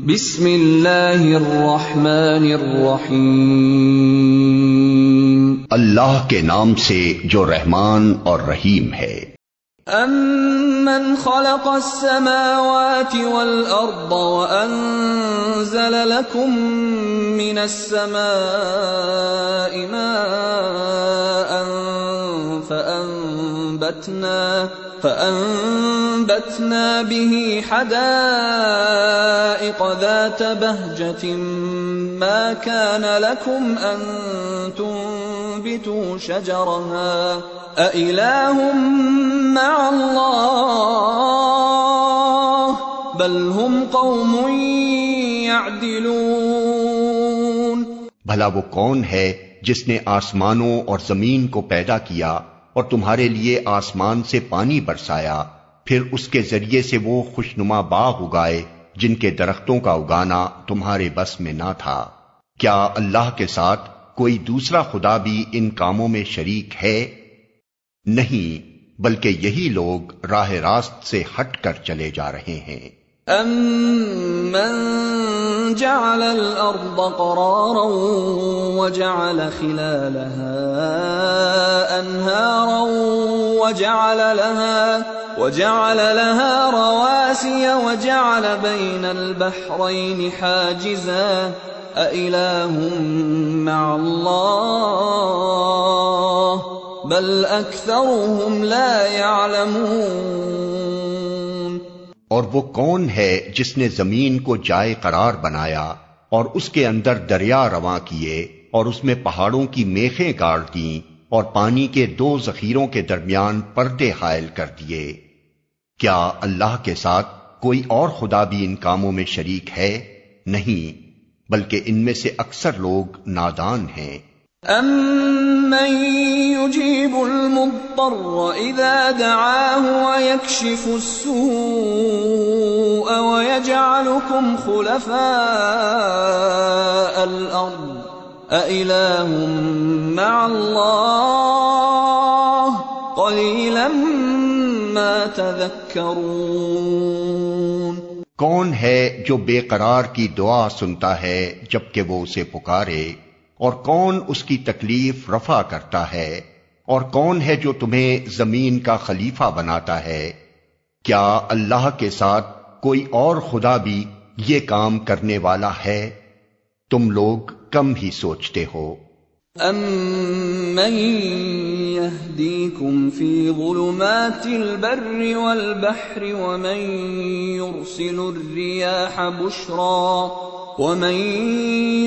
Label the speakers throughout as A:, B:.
A: بسم اللہ الرحمن الرحیم،
B: اللہ کے نام سے جو رحمان اور رحیم ہے۔
A: امن خلق السماوات والارض وانزل لكم من السماء ماء فأنبتنا به حدائق ذات بهجة ما كان لكم أن تنبتوا شجرها أإله مع الله بل هم قوم يعدلون۔
B: بھلا وہ کون ہے جس نے آسمانوں اور زمین کو پیدا کیا اور تمہارے لیے آسمان سے پانی برسایا، پھر اس کے ذریعے سے وہ خوشنما باغ اگائے جن کے درختوں کا اگانا تمہارے بس میں نہ تھا۔ کیا اللہ کے ساتھ کوئی دوسرا خدا بھی ان کاموں میں شریک ہے؟ نہیں، بلکہ یہی لوگ راہ راست سے ہٹ کر چلے جا رہے ہیں۔
A: أَمَّنْ جَعَلَ الْأَرْضَ قَرَارًا وَجَعَلَ خِلَالَهَا أَنْهَارًا وَجَعَلَ لَهَا رَوَاسِيَ وَجَعَلَ بَيْنَ الْبَحْرَيْنِ حَاجِزًا أَإِلَٰهٌ مَّعَ اللَّهِ بَلْ أَكْثَرُهُمْ لَا يَعْلَمُونَ۔
B: اور وہ کون ہے جس نے زمین کو جائے قرار بنایا اور اس کے اندر دریا رواں کیے اور اس میں پہاڑوں کی میخیں گاڑ دیں اور پانی کے دو ذخیروں کے درمیان پردے حائل کر دیے؟ کیا اللہ کے ساتھ کوئی اور خدا بھی ان کاموں میں شریک ہے؟ نہیں، بلکہ ان میں سے اکثر لوگ نادان ہیں۔
A: أَمَّن يُجِيبُ الْمُضْطَرَّ إِذَا دَعَاهُ وَيَكْشِفُ السُّوءَ وَيَجْعَلُكُمْ خُلَفَاءَ الْأَرْضِ أَإِلَٰهٌ مَّعَ اللَّهِ قَلِيلًا مَّا تَذَكَّرُونَ۔
B: کون ہے جو بے قرار کی دعا سنتا ہے جبکہ وہ اسے پکارے، اور کون اس کی تکلیف رفع کرتا ہے، اور کون ہے جو تمہیں زمین کا خلیفہ بناتا ہے؟ کیا اللہ کے ساتھ کوئی اور خدا بھی یہ کام کرنے والا ہے؟ تم لوگ کم ہی سوچتے ہو۔
A: أَمَّن يَهْدِيكُمْ فِي ظُلُمَاتِ الْبَرِّ وَالْبَحْرِ وَمَن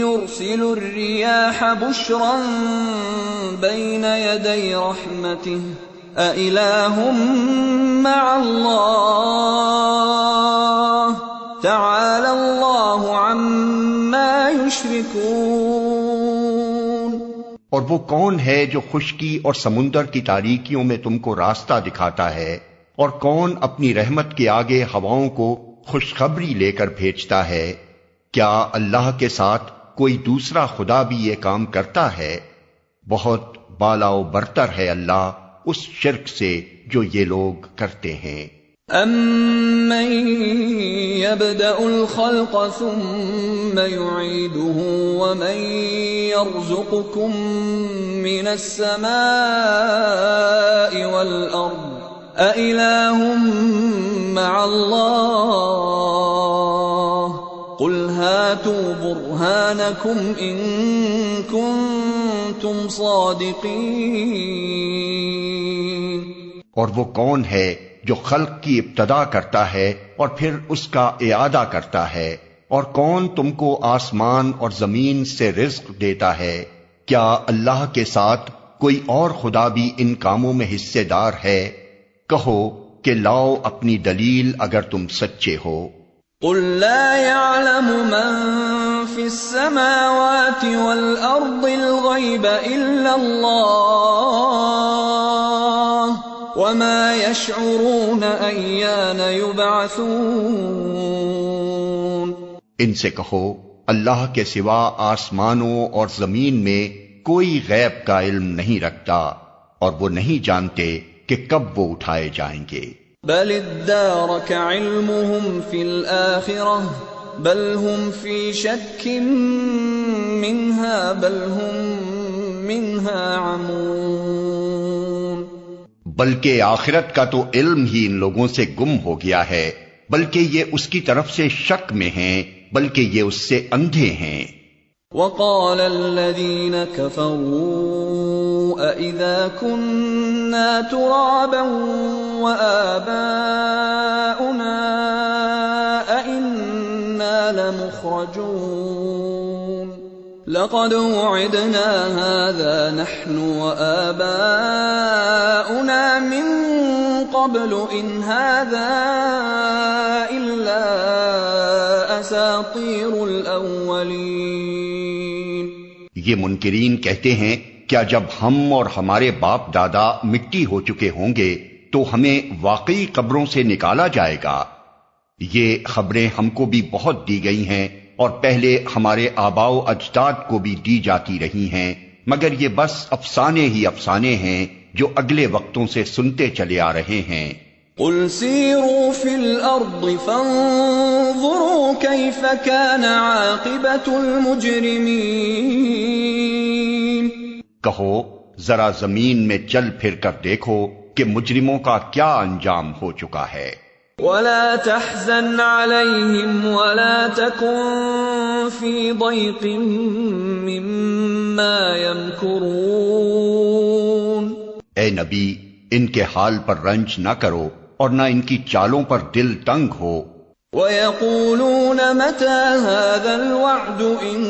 A: يُرْسِلُ الرِّيَاحَ بُشْرًا بَيْنَ يَدَيْ رَحْمَتِهِ أَإِلَٰهٌ مَّعَ اللَّهِ تَعَالَى اللَّهُ عَمَّا يُشْرِكُونَ۔
B: اور وہ کون ہے جو خشکی اور سمندر کی تاریکیوں میں تم کو راستہ دکھاتا ہے، اور کون اپنی رحمت کے آگے ہواؤں کو خوشخبری لے کر بھیجتا ہے؟ کیا اللہ کے ساتھ کوئی دوسرا خدا بھی یہ کام کرتا ہے؟ بہت بالا و برتر ہے اللہ اس شرک سے جو یہ لوگ کرتے ہیں۔
A: أَمَّن يَبْدَأُ الْخَلْقَ ثُمَّ يُعِيدُهُ وَمَن يَرْزُقُكُم مِّنَ السَّمَاءِ وَالْأَرْضِ أَإِلَٰهٌ مَّعَ اللَّهِ قُلْ هَاتُوا بُرْهَانَكُمْ إِن كُنتُمْ صَادِقِينَ۔
B: اور وہ کون ہے جو خلق کی ابتدا کرتا ہے اور پھر اس کا اعادہ کرتا ہے، اور کون تم کو آسمان اور زمین سے رزق دیتا ہے؟ کیا اللہ کے ساتھ کوئی اور خدا بھی ان کاموں میں حصے دار ہے؟ کہو کہ لاؤ اپنی دلیل اگر تم سچے ہو۔
A: قُل لَّا يَعْلَمُ مَن فِي السَّمَاوَاتِ وَالْأَرْضِ الْغَيْبَ إِلَّا اللَّهُ وَمَا يَشْعُرُونَ أَيَّانَ يُبْعَثُونَ۔
B: ان سے کہو اللہ کے سوا آسمانوں اور زمین میں کوئی غیب کا علم نہیں رکھتا، اور وہ نہیں جانتے کہ کب وہ اٹھائے جائیں گے۔
A: بل ادارك علمهم في الآخرة بل هم في شك منها بل هم منها عمون.
B: بلکہ آخرت کا تو علم ہی ان لوگوں سے گم ہو گیا ہے، بلکہ یہ اس کی طرف سے شک میں ہیں، بلکہ یہ اس سے اندھے ہیں۔
A: وقال الذين كفروا أإذا كنا ترابا وآباؤنا أإنا لمخرجون لقد وعدنا هذا نحن وآباؤنا من قبل إن هذا إلا أساطير الأولين۔
B: یہ منکرین کہتے ہیں کیا جب ہم اور ہمارے باپ دادا مٹی ہو چکے ہوں گے تو ہمیں واقعی قبروں سے نکالا جائے گا؟ یہ خبریں ہم کو بھی بہت دی گئی ہیں اور پہلے ہمارے آباء و اجداد کو بھی دی جاتی رہی ہیں، مگر یہ بس افسانے ہی افسانے ہیں جو اگلے وقتوں سے سنتے چلے آ رہے ہیں۔
A: قل سیروا فی الارض فانظروا کیف کان عاقبۃ المجرمین۔
B: کہو ذرا زمین میں چل پھر کر دیکھو کہ مجرموں کا کیا انجام ہو چکا ہے۔
A: ولا تحزن عليهم ولا تكن في ضيق مما يمكرون۔
B: اے نبی ان کے حال پر رنج نہ کرو اور نہ ان کی چالوں پر دل تنگ ہو۔
A: ويقولون متى هذا الوعد إن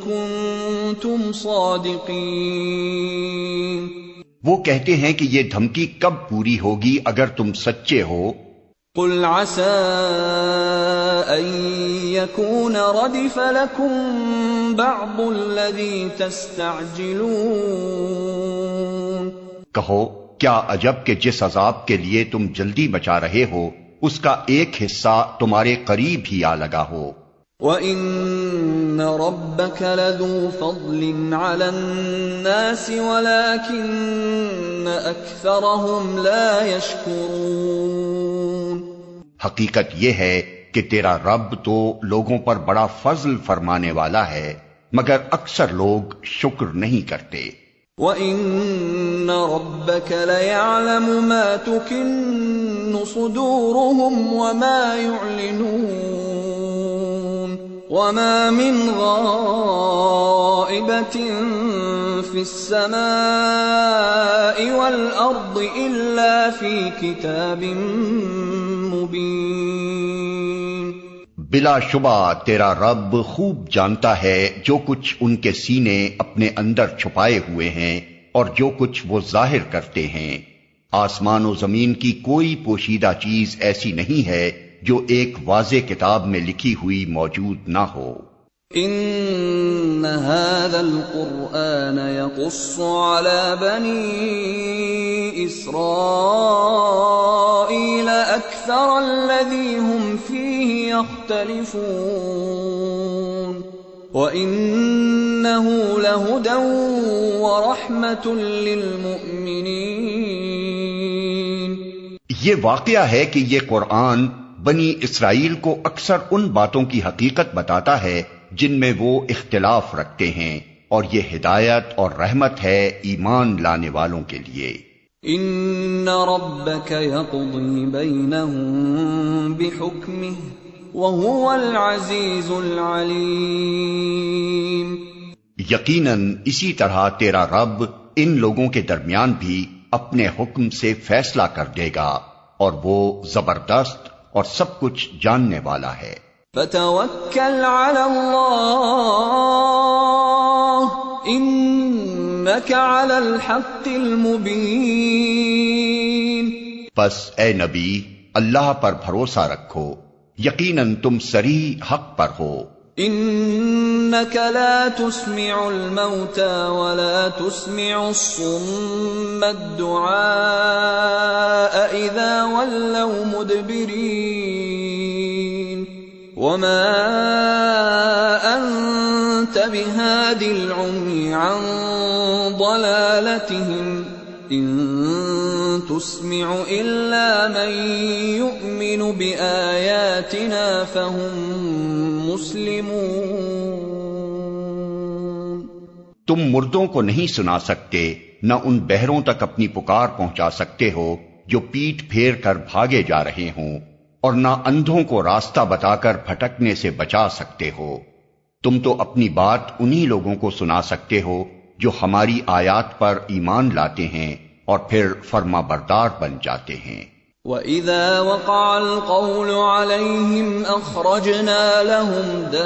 A: كنتم صادقين۔
B: وہ کہتے ہیں کہ یہ دھمکی کب پوری ہوگی اگر تم سچے ہو۔
A: قل عسى أن يكون ردف لكم بعض الذي تستعجلون۔
B: کہو کیا عجب کہ جس عذاب کے لیے تم جلدی مچا رہے ہو اس کا ایک حصہ تمہارے قریب ہی آ لگا ہو۔
A: وَإِنَّ رَبَّكَ لَذُو فَضْلٍ عَلَى النَّاسِ وَلَكِنَّ أَكْثَرَهُمْ لَا يَشْكُرُونَ۔
B: حقیقت یہ ہے کہ تیرا رب تو لوگوں پر بڑا فضل فرمانے والا ہے، مگر اکثر لوگ شکر نہیں کرتے۔
A: وَإِنَّ رَبَّكَ لَيَعْلَمُ مَا تُكِنُّ صُدُورُهُمْ وَمَا يُعْلِنُونَ وَمَا مِنْ غَائِبَةٍ فِي السَّمَاءِ وَالْأَرْضِ إِلَّا فِي كِتَابٍ مُبِينٍ۔
B: بلا شبہ تیرا رب خوب جانتا ہے جو کچھ ان کے سینے اپنے اندر چھپائے ہوئے ہیں اور جو کچھ وہ ظاہر کرتے ہیں۔ آسمان و زمین کی کوئی پوشیدہ چیز ایسی نہیں ہے جو ایک واضح کتاب میں لکھی ہوئی موجود نہ ہو۔
A: ان هذا القرآن يقص على بني اسرائيل اكثر الذي هم فيه يختلفون وانه لهدى ورحمة للمؤمنين۔
B: یہ واقعہ ہے کہ یہ قرآن بنی اسرائیل کو اکثر ان باتوں کی حقیقت بتاتا ہے جن میں وہ اختلاف رکھتے ہیں، اور یہ ہدایت اور رحمت ہے ایمان لانے والوں کے لیے۔
A: ان ربك يقضي بينهم بحكمه وهو العزيز العليم۔
B: یقیناً اسی طرح تیرا رب ان لوگوں کے درمیان بھی اپنے حکم سے فیصلہ کر دے گا، اور وہ زبردست اور سب کچھ جاننے والا ہے۔
A: فتوکل علی اللہ انک علی الحق المبین۔
B: بس اے نبی اللہ پر بھروسہ رکھو، یقیناً تم صریح حق پر ہو۔
A: انک لا تسمع الموتى ولا تسمع الصم الدعاء اذا ولوا مدبرین وما انت بهاد العمي عن ضلالتهم ان تسمع الا من يؤمن بآياتنا فهم مسلمون.
B: تم مردوں کو نہیں سنا سکتے، نہ ان بہروں تک اپنی پکار پہنچا سکتے ہو جو پیٹ پھیر کر بھاگے جا رہے ہوں، اور نہ اندھوں کو راستہ بتا کر بھٹکنے سے بچا سکتے ہو. تم تو اپنی بات انہی لوگوں کو سنا سکتے ہو جو ہماری آیات پر ایمان لاتے ہیں اور پھر فرما بردار بن جاتے ہیں.
A: وَإِذَا وَقَعَ الْقَوْلُ عَلَيْهِمْ أَخْرَجْنَا لَهُمْ دَابَّةً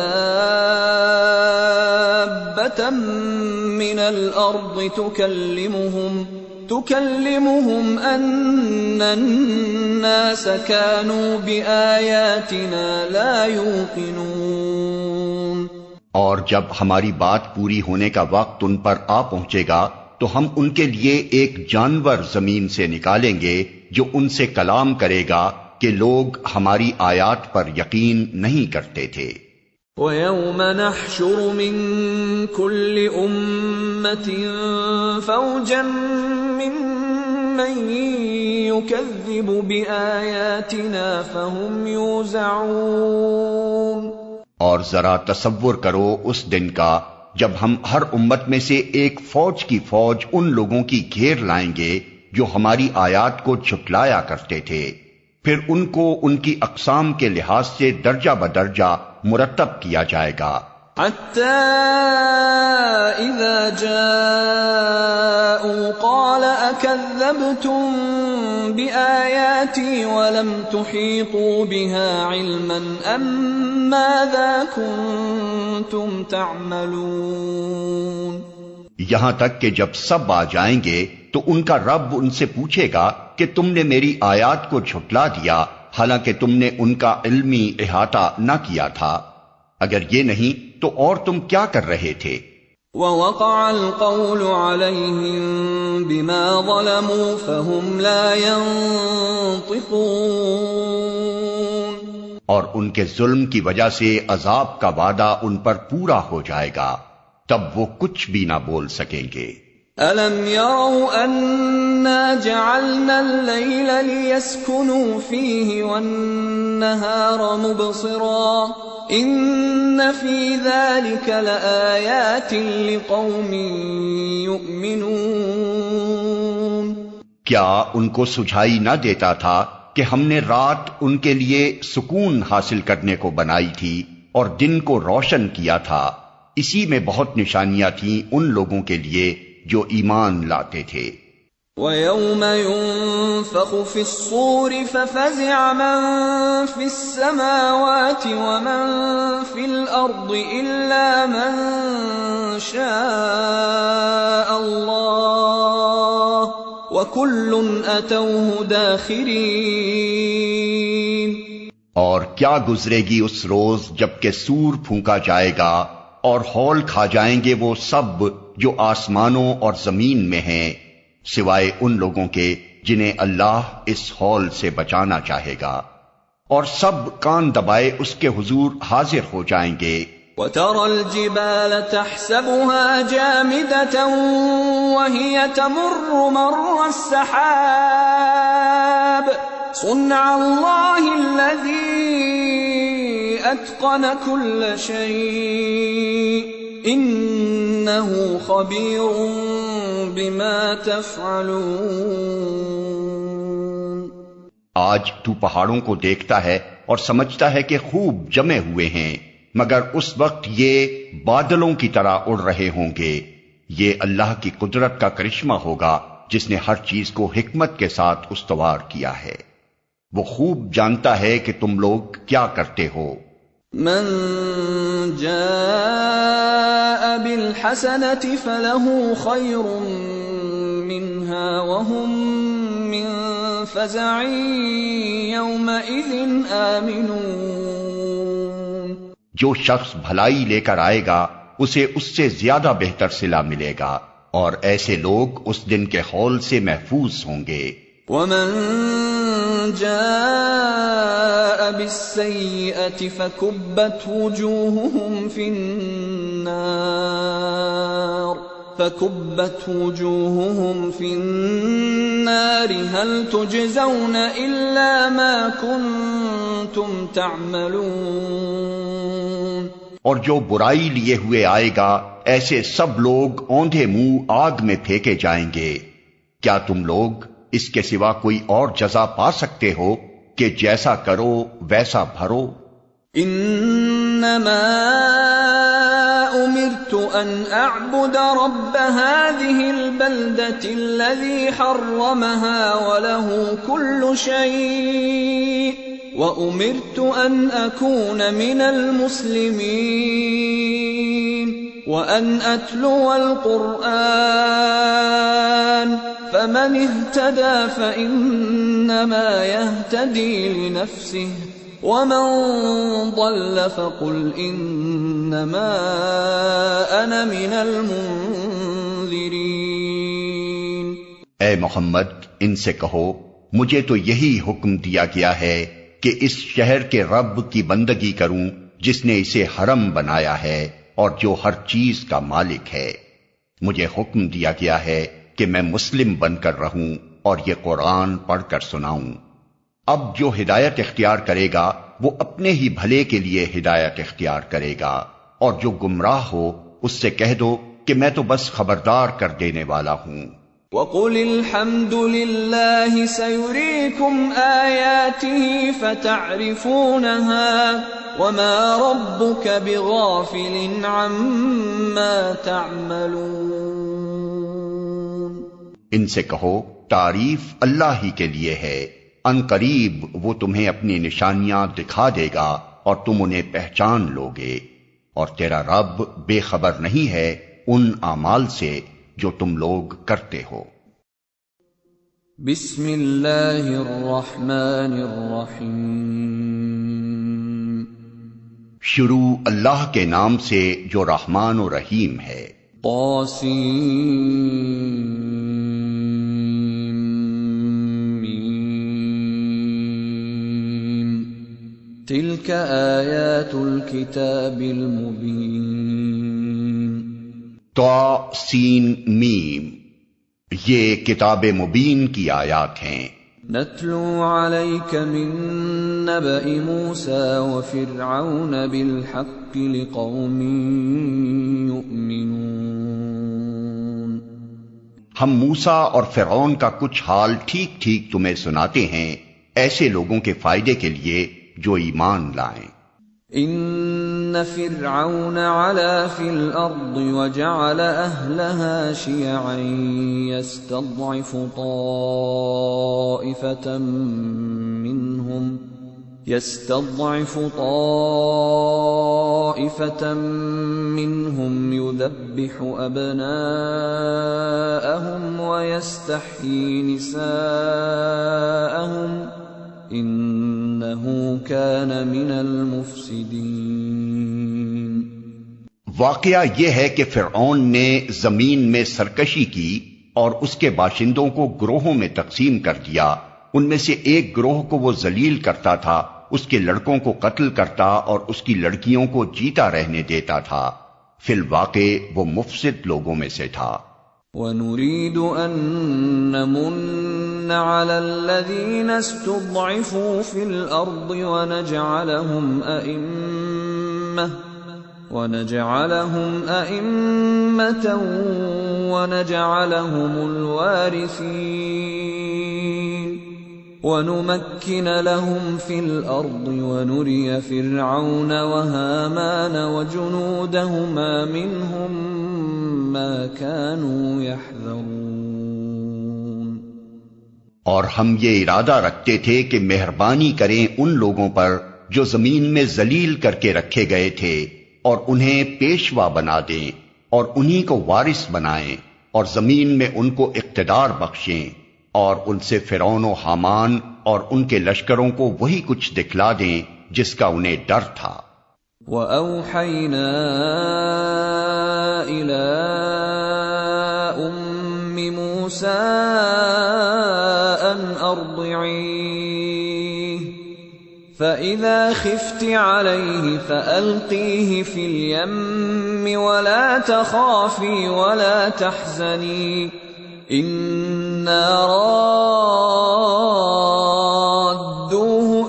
A: مِّنَ الْأَرْضِ تُكَلِّمُهُمْ أَنَّ النَّاسَ كَانُوا بِآيَاتِنَا لَا يُوقِنُونَ.
B: اور جب ہماری بات پوری ہونے کا وقت ان پر آ پہنچے گا تو ہم ان کے لیے ایک جانور زمین سے نکالیں گے جو ان سے کلام کرے گا کہ لوگ ہماری آیات پر یقین نہیں کرتے تھے.
A: وَيَوْمَ نَحْشُرُ مِن كُلِّ أُمَّةٍ فَوْجًا مِّمَّن يُكَذِّبُ بِآيَاتِنَا فَهُمْ يُوزَعُونَ.
B: اور ذرا تصور کرو اس دن کا جب ہم ہر امت میں سے ایک فوج کی فوج ان لوگوں کی گھیر لائیں گے جو ہماری آیات کو جھٹلایا کرتے تھے، پھر ان کو ان کی اقسام کے لحاظ سے درجہ بدرجہ مرتب کیا جائے گا.
A: حَتَّى إِذَا جَاءُوا قَالَ أَكَذَّبْتُم بِآيَاتِي وَلَمْ تُحِيطُوا بِهَا عِلْمًا أَمْ مَاذَا كُنتُمْ تَعْمَلُونَ.
B: یہاں تک کہ جب سب آ جائیں گے تو ان کا رب ان سے پوچھے گا کہ تم نے میری آیات کو جھٹلا دیا حالانکہ تم نے ان کا علمی احاطہ نہ کیا تھا. اگر یہ نہیں تو اور تم کیا کر رہے تھے؟
A: وَوَقَعَ الْقَوْلُ عَلَيْهِمْ بِمَا ظَلَمُوا فَهُمْ لَا يَنطِقُونَ.
B: اور ان کے ظلم کی وجہ سے عذاب کا وعدہ ان پر پورا ہو جائے گا، تب وہ کچھ بھی نہ بول سکیں گے.
A: أَلَمْ يَرَوْا أَنَّا جَعَلْنَا اللَّيْلَ لِيَسْكُنُوا فِيهِ وَالنَّهَارَ مُبْصِرًا إِنَّ فِي ذَلِكَ لَآيَاتٍ لِقَوْمٍ يُؤْمِنُونَ.
B: کیا ان کو سجھائی نہ دیتا تھا کہ ہم نے رات ان کے لیے سکون حاصل کرنے کو بنائی تھی اور دن کو روشن کیا تھا؟ اسی میں بہت نشانیاں تھیں ان لوگوں کے لیے جو ایمان لاتے تھے.
A: وَيَوْمَ يُنفَخُ فِي الصُّورِ فَفَزِعَ مَن فِي السَّمَاوَاتِ وَمَن فِي الْأَرْضِ إِلَّا مَن شَاءَ اللَّهُ وَكُلٌّ أَتَوْهُ دَاخِرِينَ. اور
B: کیا گزرے گی اس روز جب کہ سور پھونکا جائے گا اور ہول کھا جائیں گے وہ سب جو آسمانوں اور زمین میں ہیں، سوائے ان لوگوں کے جنہیں اللہ اس ہول سے بچانا چاہے گا، اور سب کان دبائے اس کے حضور حاضر ہو جائیں گے.
A: وَتَرَى الْجِبَالَ تَحْسَبُهَا جَامِدَةً وَهِيَ تَمُرُّ مَرَّ السَّحَابِ صُنْعَ اللَّهِ الَّذِي أَتْقَنَ كُلَّ شَيْءٍ إِنَّهُ خَبِيرٌ بِمَا تَفْعَلُونَ.
B: آج تو پہاڑوں کو دیکھتا ہے اور سمجھتا ہے کہ خوب جمے ہوئے ہیں، مگر اس وقت یہ بادلوں کی طرح اڑ رہے ہوں گے. یہ اللہ کی قدرت کا کرشمہ ہوگا جس نے ہر چیز کو حکمت کے ساتھ استوار کیا ہے. وہ خوب جانتا ہے کہ تم لوگ کیا کرتے ہو.
A: من جاء بالحسنة فله خير منها وهم من فزع يومئذ آمنون.
B: جو شخص بھلائی لے کر آئے گا اسے اس سے زیادہ بہتر صلہ ملے گا، اور ایسے لوگ اس دن کے ہول سے محفوظ ہوں گے.
A: ومن جاء بالسيئة فكبت وجوههم في النار هل تجزون إلا ما كنتم تعملون.
B: اور جو برائی لیے ہوئے آئے گا ایسے سب لوگ اوندھے منہ آگ میں پھینکے جائیں گے۔ کیا تم لوگ اس کے سوا کوئی اور جزا پا سکتے ہو کہ جیسا کرو ویسا بھرو؟
A: انما امرت ان اعبد رب هذه البلدة الذي حرمها وله كل شيء وامرت ان اكون من المسلمين وان اتلو القرآن فمن اهتدى فانما يهتدي لنفسه ومن ضل فقل انما انا من المنذرین۔
B: اے محمد ان سے کہو مجھے تو یہی حکم دیا گیا ہے کہ اس شہر کے رب کی بندگی کروں جس نے اسے حرم بنایا ہے اور جو ہر چیز کا مالک ہے۔ مجھے حکم دیا گیا ہے کہ میں مسلم بن کر رہوں اور یہ قرآن پڑھ کر سناؤں۔ اب جو ہدایت اختیار کرے گا وہ اپنے ہی بھلے کے لیے ہدایت اختیار کرے گا، اور جو گمراہ ہو اس سے کہہ دو کہ میں تو بس خبردار کر دینے والا ہوں۔
A: وَقُلِ الْحَمْدُ لِلَّهِ سَيُرِيكُمْ آيَاتِهِ فَتَعْرِفُونَهَا وَمَا رَبُّكَ بِغَافِلٍ عَمَّا تَعْمَلُونَ۔
B: ان سے کہو تعریف اللہ ہی کے لیے ہے، ان قریب وہ تمہیں اپنی نشانیاں دکھا دے گا اور تم انہیں پہچان لوگے، اور تیرا رب بے خبر نہیں ہے ان اعمال سے جو تم لوگ کرتے ہو۔
A: بسم اللہ الرحمن الرحیم۔
B: شروع اللہ کے نام سے جو رحمان و رحیم ہے۔
A: تلك آیات الکتاب المبین۔
B: طا سین میم، یہ کتاب مبین کی آیات ہیں۔
A: نتلو علیک من نبأ موسیٰ وفرعون بالحق لقوم یؤمنون۔
B: ہم موسیٰ اور فرعون کا کچھ حال ٹھیک ٹھیک تمہیں سناتے ہیں ایسے لوگوں کے فائدے کے لیے جو ایمان لائیں۔
A: ان فرعون علا فی الارض وجعل اہلها شیعا يستضعف طائفة منهم يذبح ابناءهم ويستحيي نساءهم انہو کان من المفسدین۔
B: واقعہ یہ ہے کہ فرعون نے زمین میں سرکشی کی اور اس کے باشندوں کو گروہوں میں تقسیم کر دیا۔ ان میں سے ایک گروہ کو وہ ذلیل کرتا تھا، اس کے لڑکوں کو قتل کرتا اور اس کی لڑکیوں کو جیتا رہنے دیتا تھا۔ فی الواقع وہ مفسد لوگوں میں سے تھا۔
A: وَنُرِيدُ أَن نَّمُنَّ عَلَى الَّذِينَ اسْتُضْعِفُوا فِي الْأَرْضِ وَنَجْعَلَهُمْ أَئِمَّةً وَنَجْعَلَهُمُ الْوَارِثِينَ وَنُمَكِّنَ لَهُمْ فِي الْأَرْضِ وَنُرِيَ فِرْعَوْنَ وَهَامَانَ وَجُنُودَهُمَا مِنْهُمْ مَا كَانُوا يَحْذَرُونَ۔
B: اور ہم یہ ارادہ رکھتے تھے کہ مہربانی کریں ان لوگوں پر جو زمین میں ذلیل کر کے رکھے گئے تھے، اور انہیں پیشوا بنا دیں اور انہی کو وارث بنائیں، اور زمین میں ان کو اقتدار بخشیں، اور ان سے فرعون و حامان اور ان کے لشکروں کو وہی کچھ دکھلا دیں جس کا انہیں ڈر تھا۔
A: وَأَوْحَيْنَا إِلَىٰ أُمِّ مُوسَىٰ أَنْ أَرْضِعِيهِ فَإِذَا خِفْتِ عَلَيْهِ فَأَلْقِيهِ فِي الْيَمِّ وَلَا تَخَافِي وَلَا تَحْزَنِي إِنَّا رَادُّوهُ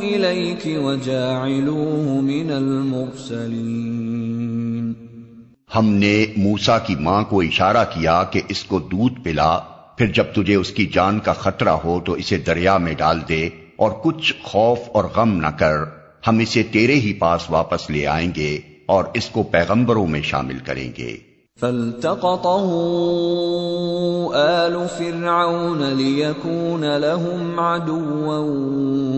A: إِلَيْكِ وَجَاعِلُوهُ مِنَ الْمُرْسَلِينَ۔
B: ہم نے موسیٰ کی ماں کو اشارہ کیا کہ اس کو دودھ پلا، پھر جب تجھے اس کی جان کا خطرہ ہو تو اسے دریا میں ڈال دے، اور کچھ خوف اور غم نہ کر، ہم اسے تیرے ہی پاس واپس لے آئیں گے اور اس کو پیغمبروں میں شامل کریں گے۔
A: فالتقطه آل فرعون ليكون لهم عدوا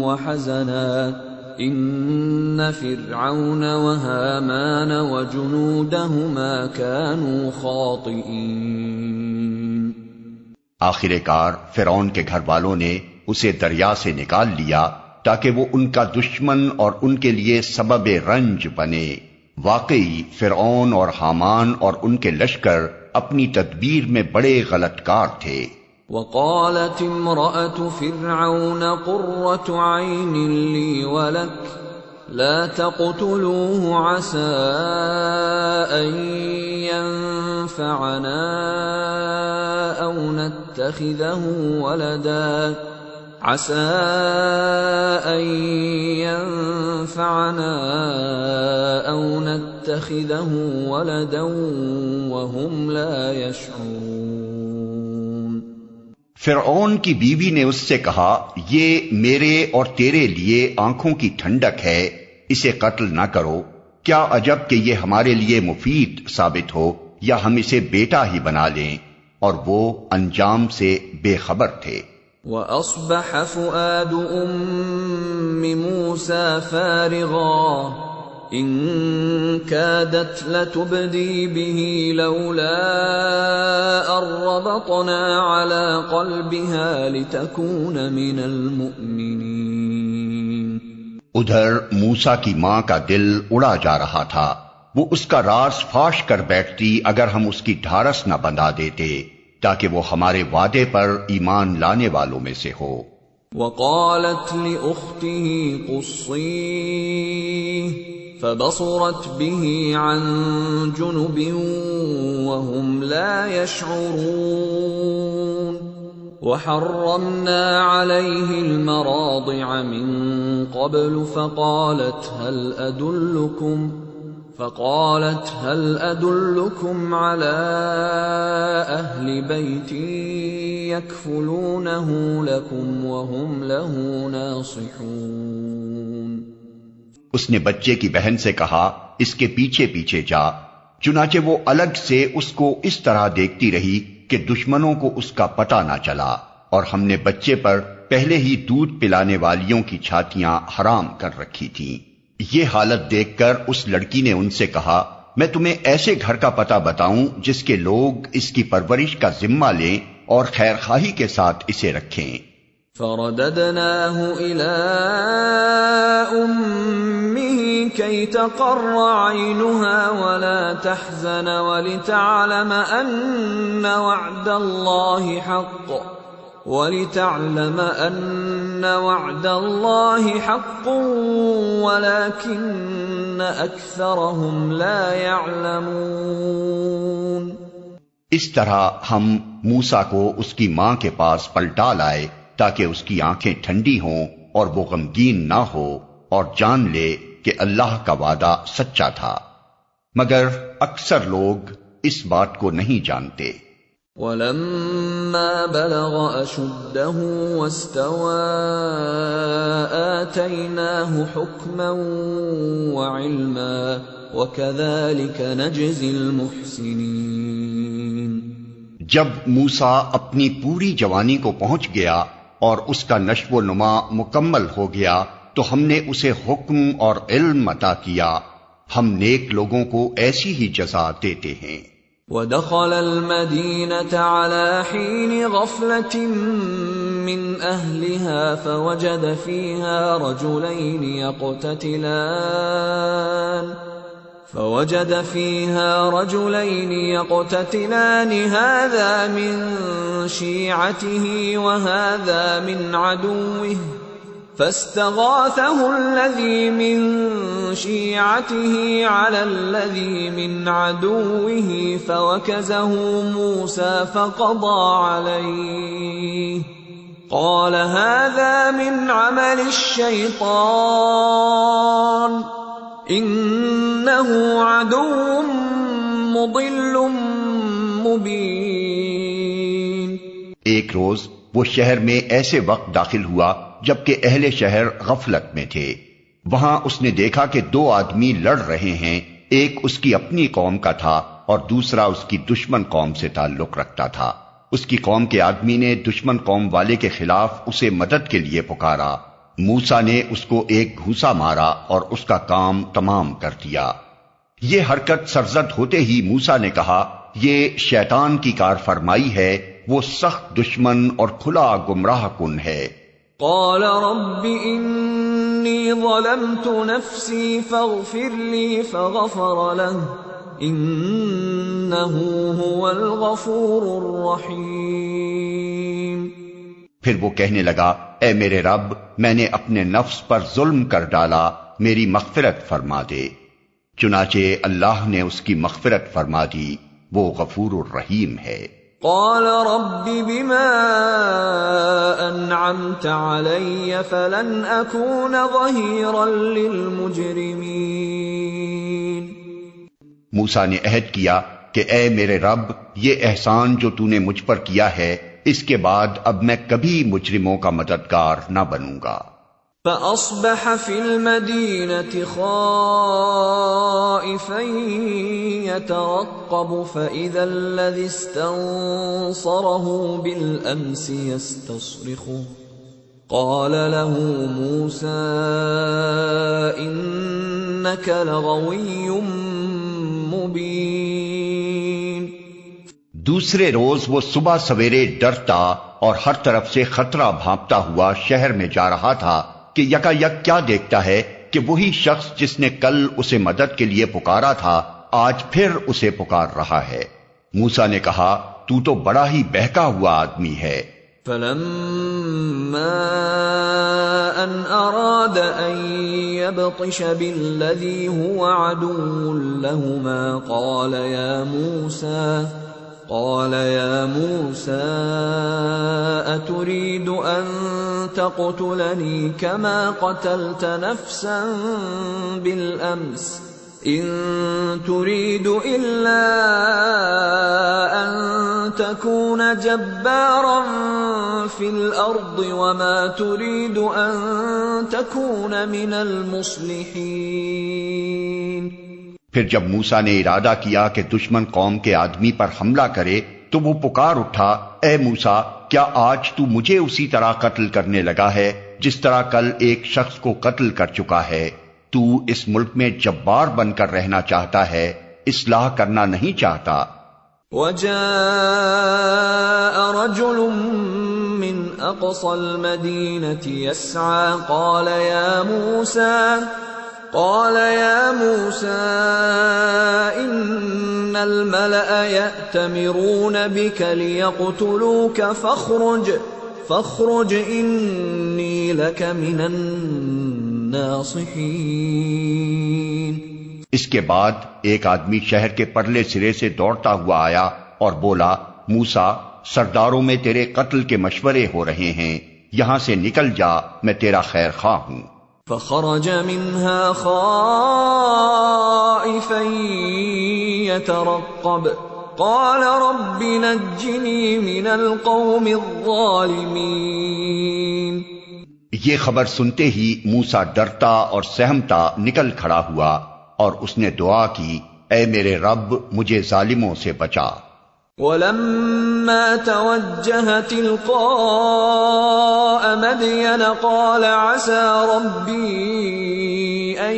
A: وحزنا إن فرعون وهامان وجنودهما كانوا خاطئين۔
B: آخر کار فرعون کے گھر والوں نے اسے دریا سے نکال لیا تاکہ وہ ان کا دشمن اور ان کے لیے سبب رنج بنے۔ واقعی فرعون اور حامان اور ان کے لشکر اپنی تدبیر میں بڑے غلط کار تھے۔
A: وقالت امرأة فرعون قرة عين لي ولك لا تقتلوه عسى أن ينفعنا أو نتخذه ولدا عسى أن ينفعنا أو نتخذه ولدا وهم لا يشعرون۔
B: فرعون کی بیوی نے اس سے کہا، یہ میرے اور تیرے لیے آنکھوں کی ٹھنڈک ہے، اسے قتل نہ کرو، کیا عجب کہ یہ ہمارے لیے مفید ثابت ہو یا ہم اسے بیٹا ہی بنا لیں، اور وہ انجام سے بے خبر تھے۔
A: وَأَصْبَحَ فُؤَادُ أُمِّ مُوسَى فَارِغًا إِن كَادَتْ لَتُبْدِي بِهِ لَوْلَا أَن رَّبَطْنَا عَلَى قَلْبِهَا لِتَكُونَ مِنَ الْمُؤْمِنِينَ۔
B: ادھر موسیٰ کی ماں کا دل اڑا جا رہا تھا، وہ اس کا راز فاش کر بیٹھتی اگر ہم اس کی ڈھارس نہ بندھا دیتے تاکہ وہ ہمارے وعدے پر ایمان لانے والوں میں سے ہو۔
A: وقالت لأخته قصيه فبصرت به عن جنب وهم لا يشعرون وحرمنا عليه المراضع من قبل فقالت هل أدلكم على أهل بيت يكفلونه لكم وهم له ناصحون۔
B: اس نے بچے کی بہن سے کہا، اس کے پیچھے پیچھے جا، چنانچہ وہ الگ سے اس کو اس طرح دیکھتی رہی کہ دشمنوں کو اس کا پتہ نہ چلا، اور ہم نے بچے پر پہلے ہی دودھ پلانے والیوں کی چھاتیاں حرام کر رکھی تھیں۔ یہ حالت دیکھ کر اس لڑکی نے ان سے کہا، میں تمہیں ایسے گھر کا پتہ بتاؤں جس کے لوگ اس کی پرورش کا ذمہ لیں اور خیر خواہی کے ساتھ اسے رکھیں۔
A: فرددناه إلى أمه كي تقر عينها ولا تحزن ولتعلم أن وعد الله حق ولكن أكثرهم لا يعلمون۔
B: اس طرح ہم موسیٰ کو اس کی ماں کے پاس پلٹا لائے تاکہ اس کی آنکھیں ٹھنڈی ہوں اور وہ غمگین نہ ہو اور جان لے کہ اللہ کا وعدہ سچا تھا، مگر اکثر لوگ اس بات کو نہیں جانتے۔
A: وَلَمَّا بَلَغَ أَشُدَّهُ وَاسْتَوَى آتَيْنَاهُ حُكْمًا وَعِلْمًا وَكَذَلِكَ نَجْزِي الْمُحْسِنِينَ۔
B: جب موسیٰ اپنی پوری جوانی کو پہنچ گیا اور اس کا نشو و نما مکمل ہو گیا تو ہم نے اسے حکم اور علم عطا کیا، ہم نیک لوگوں کو ایسی ہی جزا دیتے ہیں۔
A: وَدَخَلَ الْمَدِينَةَ عَلَى حِينِ غَفْلَةٍ مِّنْ أَهْلِهَا فَوَجَدَ فِيهَا رَجُلَيْنِ يَقْتَتِلَانِ هَذَا مِنْ شِيعَتِهِ وَهَذَا مِنْ عَدُوِّهِ فَاسْتَغَاثَهُ الَّذِي مِنْ شِيعَتِهِ عَلَى الَّذِي مِنْ عَدُوِّهِ فَوَكَزَهُ مُوسَى فَقَضَى عَلَيْهِ قَالَ هَذَا مِنْ عَمَلِ الشَّيْطَانِ إِنَّهُ عَدُوٌّ مضل مبین۔
B: ایک روز وہ شہر میں ایسے وقت داخل ہوا جبکہ اہل شہر غفلت میں تھے۔ وہاں اس نے دیکھا کہ دو آدمی لڑ رہے ہیں، ایک اس کی اپنی قوم کا تھا اور دوسرا اس کی دشمن قوم سے تعلق رکھتا تھا۔ اس کی قوم کے آدمی نے دشمن قوم والے کے خلاف اسے مدد کے لیے پکارا۔ موسیٰ نے اس کو ایک گھوسا مارا اور اس کا کام تمام کر دیا۔ یہ حرکت سرزد ہوتے ہی موسیٰ نے کہا، یہ شیطان کی کار فرمائی ہے، وہ سخت دشمن اور کھلا گمراہ کن ہے۔
A: قال رب انی ظلمت نفسی فاغفر لی فغفر له انہ هو الغفور الرحیم۔
B: پھر وہ کہنے لگا، اے میرے رب، میں نے اپنے نفس پر ظلم کر ڈالا، میری مغفرت فرما دے۔ چنانچہ اللہ نے اس کی مغفرت فرما دی، وہ غفور الرحیم ہے۔
A: قال رب بما انعمت علی فلن اکون ظہیرا للمجرمین۔
B: موسیٰ نے عہد کیا کہ اے میرے رب، یہ احسان جو تو نے مجھ پر کیا ہے، اس کے بعد اب میں کبھی مجرموں کا مددگار نہ بنوں گا۔
A: فأصبح في المدينة خائفا يترقب فإذا الذي استنصره بالأمس يستصرخه قال له موسى إنك لغوي مبين۔
B: دوسرے روز وہ صبح سویرے ڈرتا اور ہر طرف سے خطرہ بھانپتا ہوا شہر میں جا رہا تھا کہ یکا یک کیا دیکھتا ہے کہ وہی شخص جس نے کل اسے مدد کے لیے پکارا تھا آج پھر اسے پکار رہا ہے۔ موسیٰ نے کہا، تو تو بڑا ہی بہکا ہوا آدمی ہے۔
A: فلما ان اراد ان يبطش بالذي هو عدو لهما قال يا موسى أتريد أن تقتلني كما قتلت نفسا بالأمس إن تريد إلا أن تكون جبارا في الأرض وما تريد أن تكون من المصلحين۔
B: پھر جب موسیٰ نے ارادہ کیا کہ دشمن قوم کے آدمی پر حملہ کرے تو وہ پکار اٹھا، اے موسیٰ، کیا آج تو مجھے اسی طرح قتل کرنے لگا ہے جس طرح کل ایک شخص کو قتل کر چکا ہے؟ تو اس ملک میں جبار بن کر رہنا چاہتا ہے، اصلاح کرنا نہیں چاہتا۔
A: وجاء رجل من اقصى المدينة يسعى قال يا موسى إن الملأ يأتمرون بك ليقتلوك فاخرج إني لك من الناصحين۔
B: اس کے بعد ایک آدمی شہر کے پرلے سرے سے دوڑتا ہوا آیا اور بولا، موسیٰ، سرداروں میں تیرے قتل کے مشورے ہو رہے ہیں، یہاں سے نکل جا، میں تیرا خیر خواہ ہوں۔
A: فخرج منها خائفا يترقب قال رب نجني من القوم الظالمين۔
B: یہ خبر سنتے ہی موسیٰ ڈرتا اور سہمتا نکل کھڑا ہوا اور اس نے دعا کی، اے میرے رب، مجھے ظالموں سے بچا۔
A: ولما توجه تلقاء مدين قال عسى ربي أن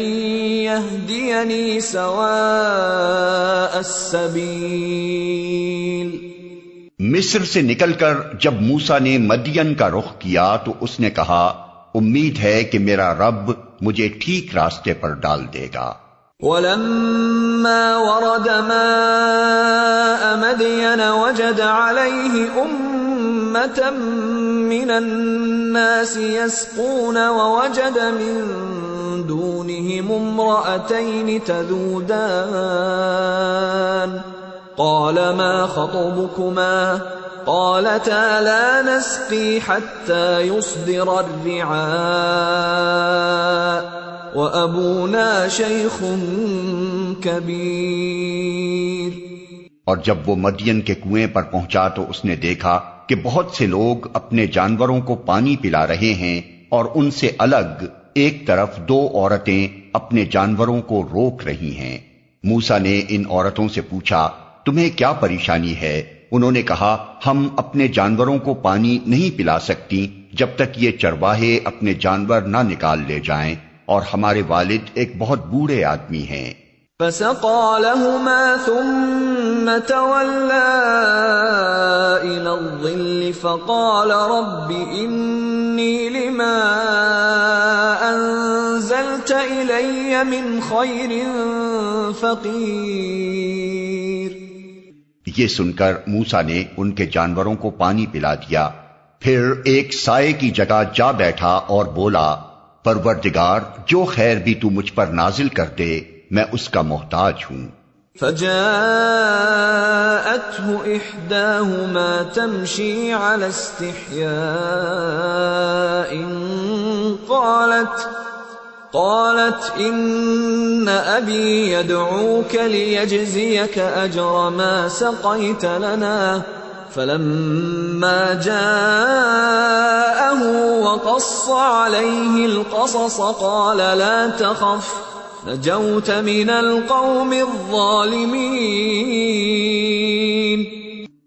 A: يهديني سواء السبيل۔
B: مصر سے نکل کر جب موسیٰ نے مدین کا رخ کیا تو اس نے کہا، امید ہے کہ میرا رب مجھے ٹھیک راستے پر ڈال دے گا۔
A: ولما ورد ماء مدين وجد عليه أمة من الناس يسقون ووجد من دونهم امرأتين تذودان قال ما خطبكما قالتا لا نسقي حتى يصدر الرعاء وأبونا شيخ كبير۔
B: اور جب وہ مدین کے کنویں پر پہنچا تو اس نے دیکھا کہ بہت سے لوگ اپنے جانوروں کو پانی پلا رہے ہیں، اور ان سے الگ ایک طرف 2 عورتیں اپنے جانوروں کو روک رہی ہیں۔ موسیٰ نے ان عورتوں سے پوچھا، تمہیں کیا پریشانی ہے؟ انہوں نے کہا، ہم اپنے جانوروں کو پانی نہیں پلا سکتی جب تک یہ چرواہے اپنے جانور نہ نکال لے جائیں، اور ہمارے والد ایک بہت بوڑھے آدمی ہیں۔
A: فسقى لهما ثم تولى إلى الظل فقال رب إني لما أنزلت إلي من خير فقير۔
B: یہ سن کر موسیٰ نے ان کے جانوروں کو پانی پلا دیا، پھر ایک سائے کی جگہ جا بیٹھا اور بولا، پروردگار جو خیر بھی تو مجھ پر نازل کر دے میں اس کا محتاج ہوں۔
A: فجاءته إحداهما تمشي على استحياء قالت إن أبي يدعوك ليجزيك أجر ما سقيت لنا، فلما جاءه وقص عليه القصص قال لا تخف نجوت من القوم الظالمین۔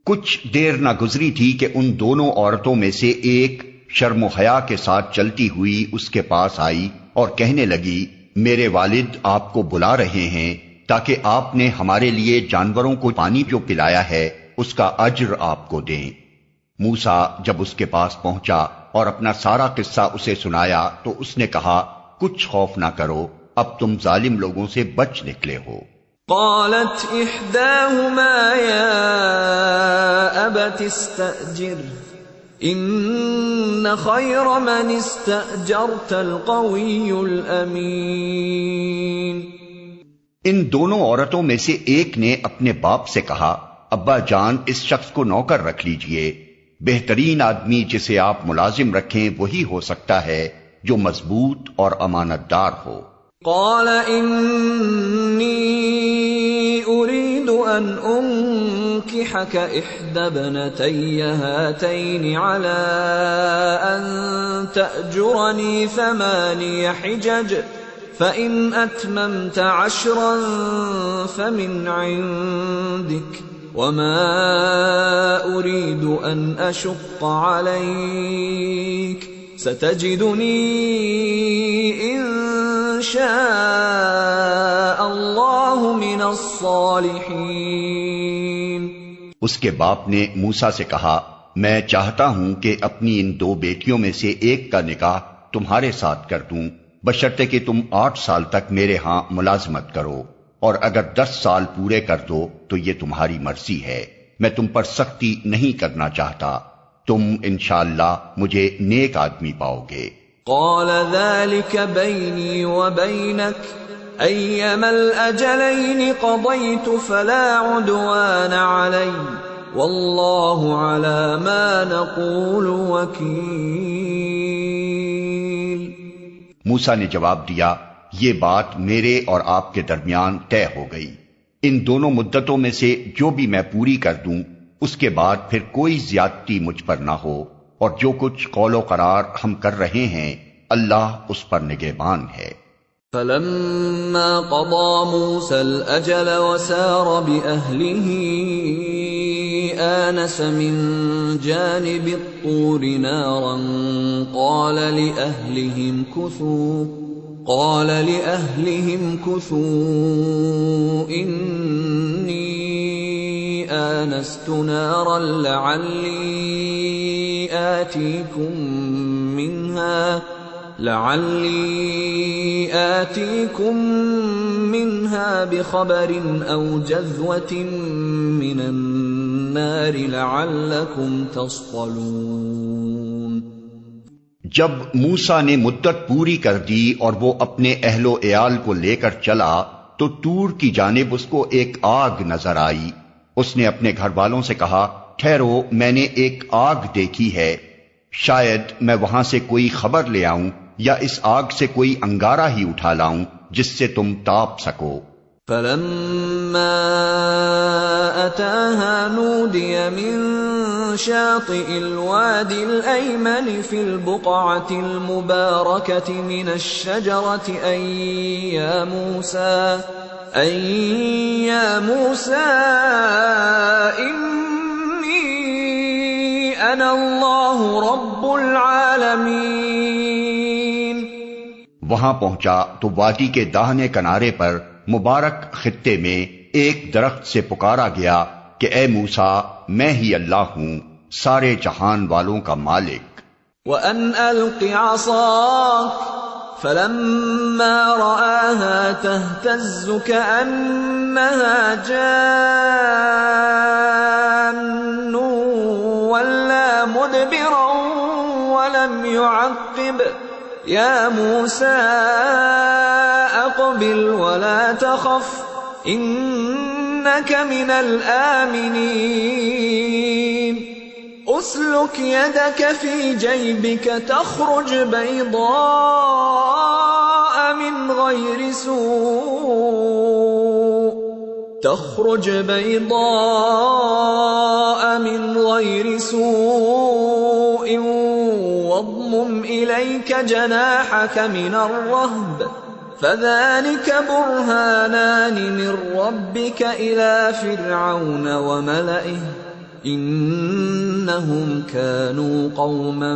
B: کچھ دیر نہ گزری تھی کہ ان دونوں عورتوں میں سے ایک شرم و حیا کے ساتھ چلتی ہوئی اس کے پاس آئی اور کہنے لگی، میرے والد آپ کو بلا رہے ہیں تاکہ آپ نے ہمارے لیے جانوروں کو پانی جو پلایا ہے اس کا اجر آپ کو دیں۔ موسیٰ جب اس کے پاس پہنچا اور اپنا سارا قصہ اسے سنایا تو اس نے کہا، کچھ خوف نہ کرو، اب تم ظالم لوگوں سے بچ نکلے ہو۔
A: قالت احداهما يا ابت استأجر ان خير من استأجرت القوي الامين۔
B: ان دونوں عورتوں میں سے ایک نے اپنے باپ سے کہا، ابا جان اس شخص کو نوکر رکھ لیجئے، بہترین آدمی جسے آپ ملازم رکھیں وہی ہو سکتا ہے جو مضبوط اور امانت دار ہو۔
A: قال إني أريد أن أنكحك إحدى ابنتي هاتين على أن تأجرني 8 حجج فإن أتممت 10 فمن عندك وما أريد أن أشق عليك ستجدني إن شاء اللہ من الصالحین۔
B: اس کے باپ نے موسیٰ سے کہا، میں چاہتا ہوں کہ اپنی ان 2 بیٹیوں میں سے ایک کا نکاح تمہارے ساتھ کر دوں، بشرطے کہ تم 8 سال تک میرے ہاں ملازمت کرو، اور اگر 10 سال پورے کر دو تو یہ تمہاری مرضی ہے، میں تم پر سختی نہیں کرنا چاہتا، تم انشاءاللہ مجھے نیک آدمی پاؤ گے۔
A: قال ذلك بيني وبينك أيما الأجلين قضيت فلا عدوان علي والله على ما نقول وكيل۔
B: موسیٰ نے جواب دیا، یہ بات میرے اور آپ کے درمیان طے ہو گئی، ان دونوں مدتوں میں سے جو بھی میں پوری کر دوں اس کے بعد پھر کوئی زیادتی مجھ پر نہ ہو، اور جو کچھ قول و قرار ہم کر رہے ہیں اللہ اس پر نگہبان ہے۔
A: فلما قضى موسى الأجل وسار بأهله آنس من جانب الطور نارا قال لأهلهم كثوا إني آنست نارا لعلي آتيكم منها بخبر أو جذوة من النار لعلكم تصطلون۔
B: جب موسیٰ نے مدت پوری کر دی اور وہ اپنے اہل و عیال کو لے کر چلا تو طور کی جانب اس کو ایک آگ نظر آئی۔ اس نے اپنے گھر والوں سے کہا، ٹھہرو میں نے ایک آگ دیکھی ہے، شاید میں وہاں سے کوئی خبر لے آؤں یا اس آگ سے کوئی انگارہ ہی اٹھا لاؤں جس سے تم تاپ سکو۔
A: فلما أتاها نودي من شاطئ الوادي الأيمن في البقعة المباركة من الشجرة أن يا موسى إني أنا الله رب العالمين۔
B: وہاں پہنچا تو وادی کے داہنے کنارے پر مبارک خطے میں ایک درخت سے پکارا گیا کہ اے موسیٰ، میں ہی اللہ ہوں، سارے جہان والوں کا مالک۔
A: وَأَنْ أَلْقِ عَصَاكَ فَلَمَّا رَآهَا تَهْتَزُّ كَأَنَّهَا جَانٌّ وَلَّى مُدْبِرًا وَلَمْ يُعَقِّبْ يَا مُوسَىٰ أَقْبِلْ وَلَا تَخَفْ إِنَّكَ مِنَ الْآمِنِينَ أُسْلُكْ يَدَكَ فِي جَيْبِكَ تَخْرُجْ بَيْضَاءَ مِنْ غَيْرِ سُوءٍ وَاضْمُمْ إِلَيْكَ جَنَاحَكَ مِنَ الرَّهْبِ فَذَلِكَ بُرْهَانَانِ مِنْ رَبِّكَ إِلَى فِرْعَوْنَ وَمَلَئِهِ إِنَّهُمْ كَانُوا قَوْمًا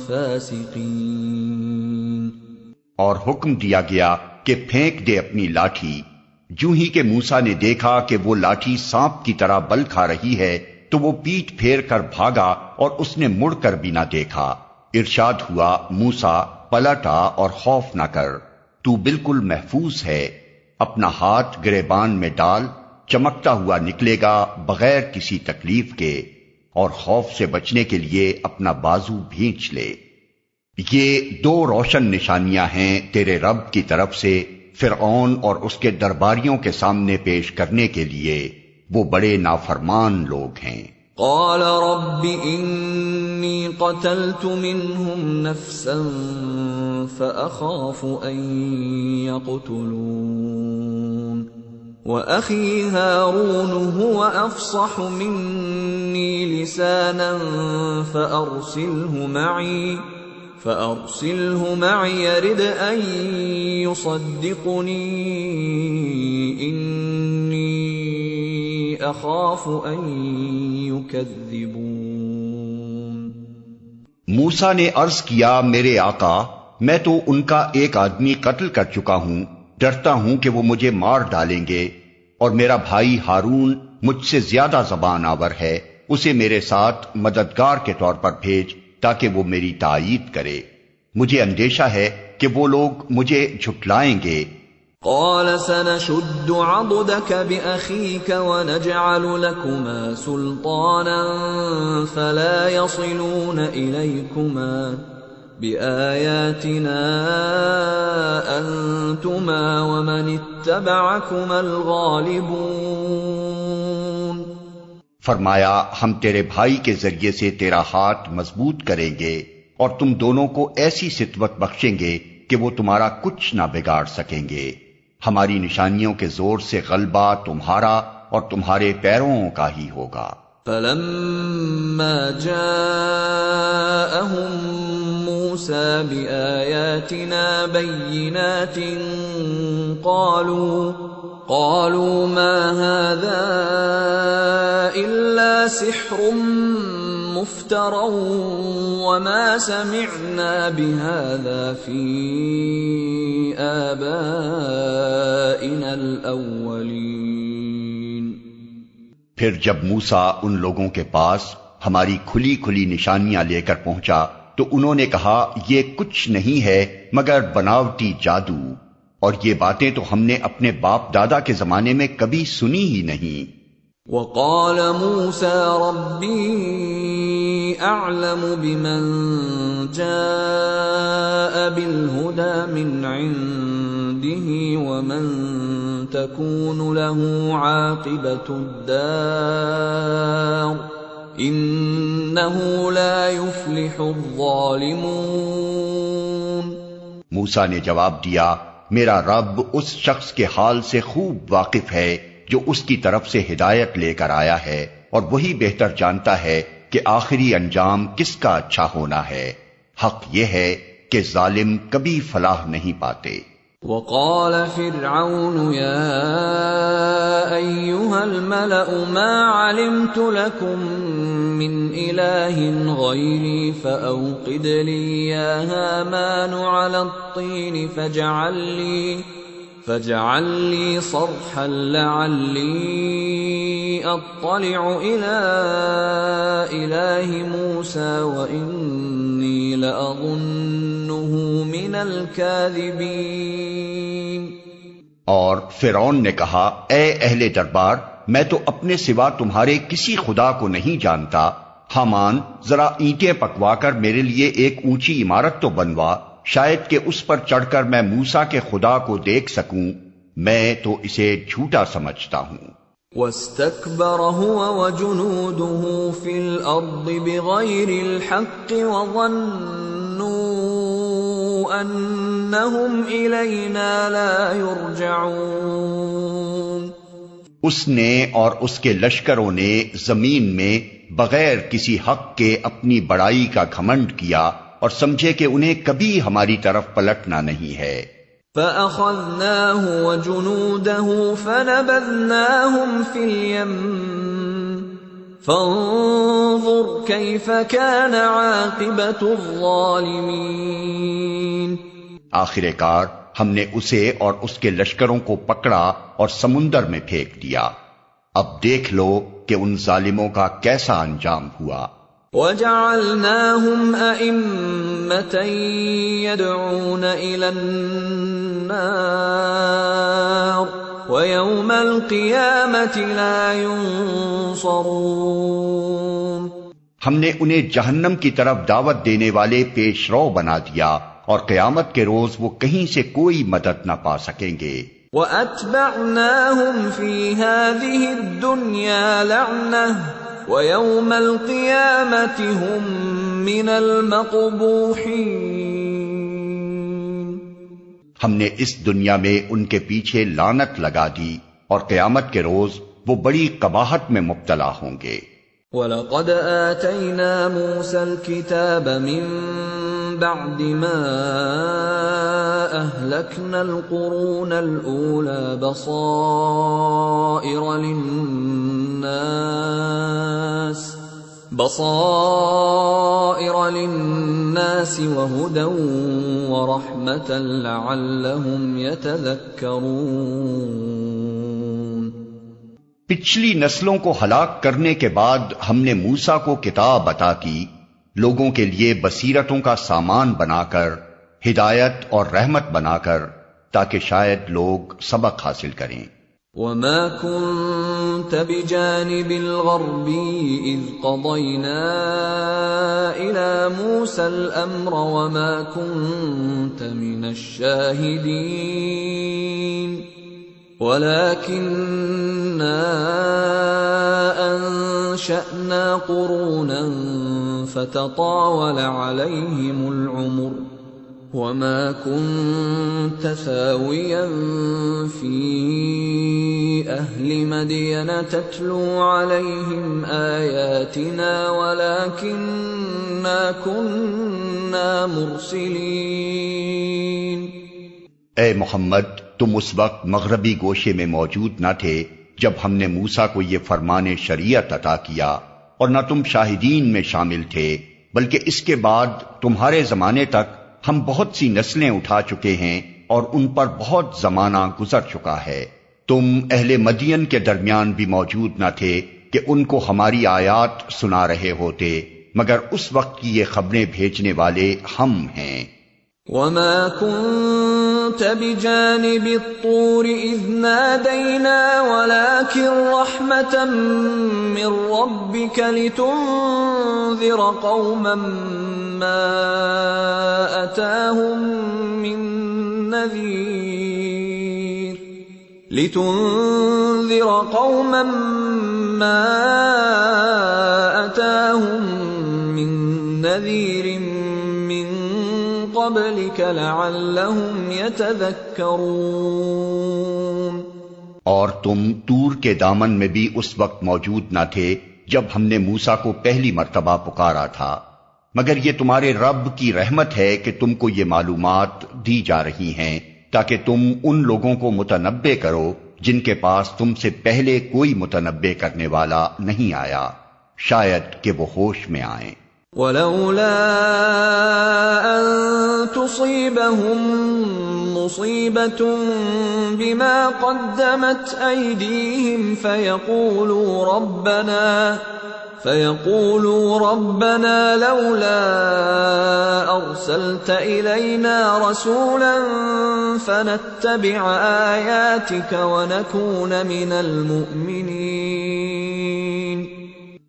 A: فَاسِقِينَ۔
B: اور حکم دیا گیا کہ پھینک دے اپنی لاٹھی۔ جوں ہی کہ موسیٰ نے دیکھا کہ وہ لاٹھی سانپ کی طرح بل کھا رہی ہے تو وہ پیٹ پھیر کر بھاگا اور اس نے مڑ کر بھی نہ دیکھا۔ ارشاد ہوا، موسیٰ پلٹا اور خوف نہ کر، تو بالکل محفوظ ہے، اپنا ہاتھ گریبان میں ڈال، چمکتا ہوا نکلے گا بغیر کسی تکلیف کے، اور خوف سے بچنے کے لیے اپنا بازو بھینچ لے۔ یہ دو روشن نشانیاں ہیں تیرے رب کی طرف سے فرعون اور اس کے درباریوں کے سامنے پیش کرنے کے لیے، وہ بڑے نافرمان لوگ ہیں۔
A: قال رب إني قتلت منهم نفسا فأخاف أن يقتلون وأخي هارون هو أفصح مني لسانا فأرسله معي يرد أن يصدقني إني أخاف أن يكذبون۔
B: موسیٰ نے عرض کیا، میرے آقا، میں تو ان کا ایک آدمی قتل کر چکا ہوں، ڈرتا ہوں کہ وہ مجھے مار ڈالیں گے، اور میرا بھائی ہارون مجھ سے زیادہ زبان آور ہے، اسے میرے ساتھ مددگار کے طور پر بھیج تاکہ وہ میری تائید کرے، مجھے اندیشہ ہے کہ وہ لوگ مجھے جھٹلائیں گے۔
A: قال سنشد عضدك بأخيك ونجعل لكما سلطانا فلا يصلون إليكما بآياتنا أنتما ومن اتبعكما الغالبون۔
B: فرمایا، ہم تیرے بھائی کے ذریعے سے تیرا ہاتھ مضبوط کریں گے اور تم دونوں کو ایسی ستوت بخشیں گے کہ وہ تمہارا کچھ نہ بگاڑ سکیں گے، ہماری نشانیوں کے زور سے غلبہ تمہارا اور تمہارے پیروں کا ہی ہوگا۔
A: فلما جاءهم موسى بآياتنا بينات قالوا ما هذا إلا سحر مفترى وما سمعنا بهذا في آبائنا الأولين۔
B: پھر جب موسیٰ ان لوگوں کے پاس ہماری کھلی کھلی نشانیاں لے کر پہنچا تو انہوں نے کہا، یہ کچھ نہیں ہے مگر بناوٹی جادو، اور یہ باتیں تو ہم نے اپنے باپ دادا کے زمانے میں کبھی سنی ہی نہیں۔
A: وقال موسى ربي أعلم بمن جاء بالهدى من عنده ومن تكون له عاقبة الدار إنه لا يفلح الظالمون۔
B: موسیٰ نے جواب دیا، میرا رب اس شخص کے حال سے خوب واقف ہے جو اس کی طرف سے ہدایت لے کر آیا ہے، اور وہی بہتر جانتا ہے کہ آخری انجام کس کا اچھا ہونا ہے۔ حق یہ ہے کہ ظالم کبھی فلاح نہیں پاتے۔
A: وقال فرعون يا أيها الملأ ما علمت لكم من إله غيري فأوقد لي يا هامان على الطين فاجعل لي صرحا لعلي أطلع إلى إله موسى وإني لأظنه من الكاذبين۔
B: اور فرعون نے کہا، اے اہل دربار، میں تو اپنے سوا تمہارے کسی خدا کو نہیں جانتا، حامان ذرا اینٹیں پکوا کر میرے لیے ایک اونچی عمارت تو بنوا، شاید کہ اس پر چڑھ کر میں موسیٰ کے خدا کو دیکھ سکوں، میں تو اسے جھوٹا سمجھتا ہوں۔
A: واستكبر هو وجنوده في الأرض بغير الحق وظنوا أنهم إلينا لا يرجعون۔
B: اس نے اور اس کے لشکروں نے زمین میں بغیر کسی حق کے اپنی بڑائی کا گھمنڈ کیا اور سمجھے کہ انہیں کبھی ہماری طرف پلٹنا نہیں ہے۔
A: فَأَخَذْنَاهُ وَجُنُودَهُ فَنَبَذْنَاهُمْ فِي الْيَمِّ فَانظُرْ كَيْفَ كَانَ عَاقِبَةُ الظَّالِمِينَ۔
B: آخر کار ہم نے اسے اور اس کے لشکروں کو پکڑا اور سمندر میں پھینک دیا، اب دیکھ لو کہ ان ظالموں کا کیسا انجام ہوا۔
A: وَجَعَلْنَاهُمْ أَئِمَّةً يَدْعُونَ إِلَى النَّارِ وَيَوْمَ الْقِيَامَةِ لَا يُنصَرُونَ۔
B: ہم نے انہیں جہنم کی طرف دعوت دینے والے پیش رو بنا دیا، اور قیامت کے روز وہ کہیں سے کوئی مدد نہ پا سکیں گے۔
A: وَأَتْبَعْنَاهُمْ فِي هَذِهِ الدُّنْيَا لَعْنَةً وَيَوْمَ الْقِيَامَةِ هُمْ مِنَ الْمَقْبُوحِينَ۔
B: ہم نے اس دنیا میں ان کے پیچھے لعنت لگا دی، اور قیامت کے روز وہ بڑی قباحت میں مبتلا ہوں گے۔
A: وَلَقَدْ آتَيْنَا مُوسَى الْكِتَابَ مِن بَعْدِ مَا أَهْلَكْنَا الْقُرُونَ الْأُولَى بَصَائِرَ لِلنَّاسِ وَهُدًى وَرَحْمَةً لَعَلَّهُمْ يَتَذَكَّرُونَ۔
B: پچھلی نسلوں کو ہلاک کرنے کے بعد ہم نے موسیٰ کو کتاب عطا کی، لوگوں کے لیے بصیرتوں کا سامان بنا کر، ہدایت اور رحمت بنا کر، تاکہ شاید لوگ سبق حاصل کریں۔
A: وَمَا كُنْتَ بِجَانِبِ الْغَرْبِيِّ إِذْ قَضَيْنَا إِلَى مُوسَى الْأَمْرَ وَمَا كُنْتَ مِنَ الشَّاهِدِينَ وَلَكِنَّا أَنشَأْنَا قُرُونًا فَتَطَاوَلَ عَلَيْهِمُ الْعُمُرُ وَمَا كُنْتَ ثَاوِيًا فِي أَهْلِ مَدْيَنَ تَتْلُو عَلَيْهِمْ آيَاتِنَا وَلَكِنَّا كُنَّا مُرْسِلِينَ۔
B: اے محمد، تم اس وقت مغربی گوشے میں موجود نہ تھے جب ہم نے موسیٰ کو یہ فرمان شریعت عطا کیا، اور نہ تم شاہدین میں شامل تھے، بلکہ اس کے بعد تمہارے زمانے تک ہم بہت سی نسلیں اٹھا چکے ہیں اور ان پر بہت زمانہ گزر چکا ہے۔ تم اہل مدین کے درمیان بھی موجود نہ تھے کہ ان کو ہماری آیات سنا رہے ہوتے، مگر اس وقت کی یہ خبریں بھیجنے والے ہم ہیں۔
A: وَمَا كُنْتَ بِجَانِبِ الطُّورِ إِذْ نَادَيْنَا وَلَكِنْ رَحْمَةً مِّن رَّبِّكَ لِتُنذِرَ قَوْمًا مَّا أَتَاهُم مِّن نَّذِيرٍ مِّن قبلك لعلهم يتذكرون۔
B: اور تم طور کے دامن میں بھی اس وقت موجود نہ تھے جب ہم نے موسیٰ کو پہلی مرتبہ پکارا تھا، مگر یہ تمہارے رب کی رحمت ہے کہ تم کو یہ معلومات دی جا رہی ہیں تاکہ تم ان لوگوں کو متنبع کرو جن کے پاس تم سے پہلے کوئی متنبع کرنے والا نہیں آیا، شاید کہ وہ ہوش میں آئیں۔
A: وَلَوْلَا أَن تُصِيبَهُم مُّصِيبَةٌ بِمَا قَدَّمَتْ أَيْدِيهِمْ فَيَقُولُوا رَبَّنَا لَوْلَا أَرْسَلْتَ إِلَيْنَا رَسُولًا فَنَتَّبِعَ آيَاتِكَ وَنَكُونَ مِنَ الْمُؤْمِنِينَ۔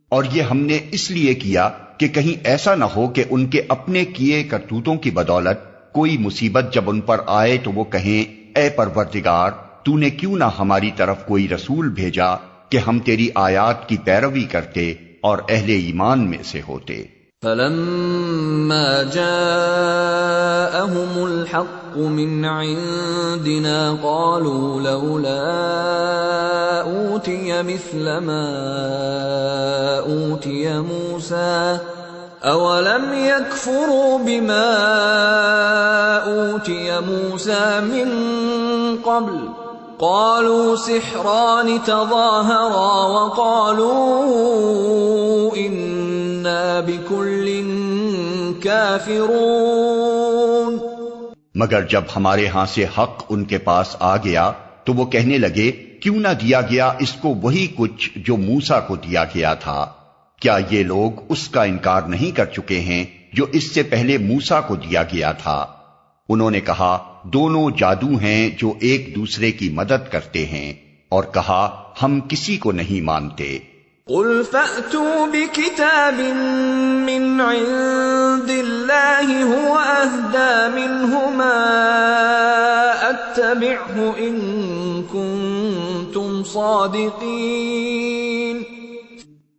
B: اور یہ ہم نے اس لیے کیا کہ کہیں ایسا نہ ہو کہ ان کے اپنے کیے کرتوتوں کی بدولت کوئی مصیبت جب ان پر آئے تو وہ کہیں اے پروردگار تو نے کیوں نہ ہماری طرف کوئی رسول بھیجا کہ ہم تیری آیات کی پیروی کرتے اور اہل ایمان میں سے ہوتے۔
A: فَلَمَّا جَاءَهُمُ الْحَقُّ مِنْ عِنْدِنَا قَالُوا لَوْلَا أُوتِيَ مِثْلَ مَا أُوتِيَ مُوسَى أَوَلَمْ يَكْفُرُوا بِمَا أُوتِيَ مُوسَى مِنْ قَبْلُ قالوا سحران تظاهرا وقالوا إنا بكل كافرون۔
B: مگر جب ہمارے ہاں سے حق ان کے پاس آ گیا تو وہ کہنے لگے کیوں نہ دیا گیا اس کو وہی کچھ جو موسیٰ کو دیا گیا تھا؟ کیا یہ لوگ اس کا انکار نہیں کر چکے ہیں جو اس سے پہلے موسیٰ کو دیا گیا تھا؟ انہوں نے کہا دونوں جادو ہیں جو ایک دوسرے کی مدد کرتے ہیں، اور کہا ہم کسی کو نہیں مانتے۔
A: قل فأتوا بكتاب من عند الله هو أهدى منهما أتبعه إن كنتم صادقين۔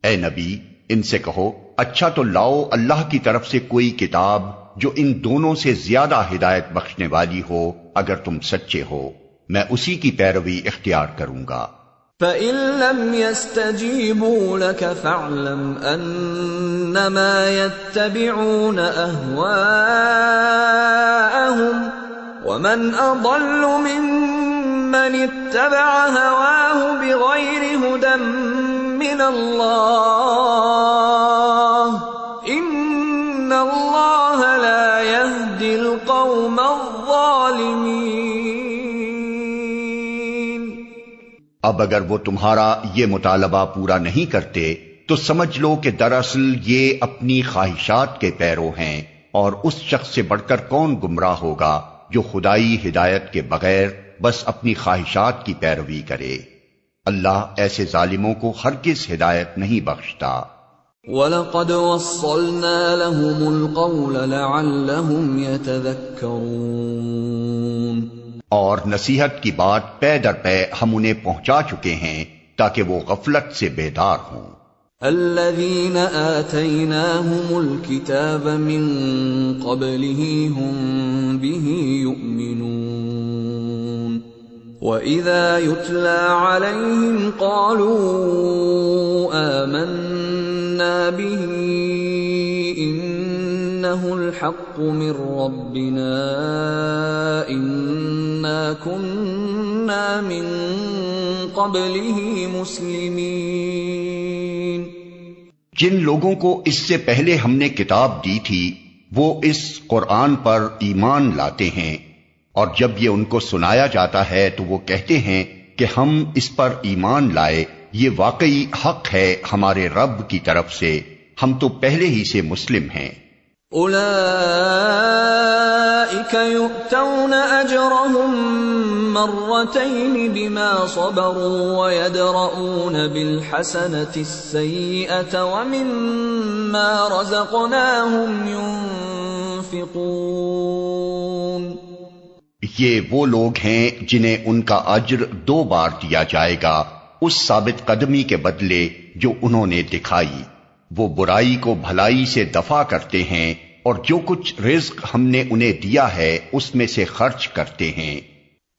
B: اے نبی ان سے کہو اچھا تو لاؤ اللہ کی طرف سے کوئی کتاب جو ان دونوں سے زیادہ ہدایت بخشنے والی ہو، اگر تم سچے ہو میں اسی کی پیروی اختیار کروں گا۔
A: فَإِن لَّمْ يَسْتَجِيبُوا لَكَ فَاعْلَمْ أَنَّمَا يَتَّبِعُونَ أَهْوَاءَهُمْ وَمَنْ أَضَلُّ مِمَّنِ اتَّبَعَ هَوَاهُ بِغَيْرِ هُدًى مِّنَ اللَّهِ إِنَّ اللَّهَ لَا يَهْدِي الْقَوْمَ الظَّالِمِينَ۔
B: اب اگر وہ تمہارا یہ مطالبہ پورا نہیں کرتے تو سمجھ لو کہ دراصل یہ اپنی خواہشات کے پیرو ہیں، اور اس شخص سے بڑھ کر کون گمراہ ہوگا جو خدائی ہدایت کے بغیر بس اپنی خواہشات کی پیروی کرے۔ اللہ ایسے ظالموں کو ہرگز ہدایت نہیں بخشتا۔
A: وَلَقَدْ وَصَّلْنَا لَهُمُ الْقَوْلَ لَعَلَّهُمْ يَتَذَكَّرُونَ۔
B: اور نصیحت کی بات پے در پے ہم انہیں پہنچا چکے ہیں تاکہ وہ غفلت سے بیدار ہوں۔
A: الَّذِينَ آتَيْنَاهُمُ الْكِتَابَ مِنْ قَبْلِهِ هُمْ بِهِ يُؤْمِنُونَ وَإِذَا يُتْلَى عَلَيْهِمْ قَالُوا آمَنَّا بِهِ إِنَّهُ الْحَقُّ مِنْ رَبِّنَا إِنَّا كُنَّا مِنْ قَبْلِهِ مُسْلِمِينَ۔
B: جن لوگوں کو اس سے پہلے ہم نے کتاب دی تھی وہ اس قرآن پر ایمان لاتے ہیں، اور جب یہ ان کو سنایا جاتا ہے تو وہ کہتے ہیں کہ ہم اس پر ایمان لائے، یہ واقعی حق ہے ہمارے رب کی طرف سے، ہم تو پہلے ہی سے مسلم ہیں۔
A: اولئک یؤتون اجرهم مرتين بما صبروا ويدرؤون بالحسنة السيئة ومما رزقناهم ينفقون۔
B: یہ وہ لوگ ہیں جنہیں ان کا اجر 2 بار دیا جائے گا اس ثابت قدمی کے بدلے جو انہوں نے دکھائی، وہ برائی کو بھلائی سے دفع کرتے ہیں اور جو کچھ رزق ہم نے انہیں دیا ہے اس میں سے خرچ کرتے ہیں۔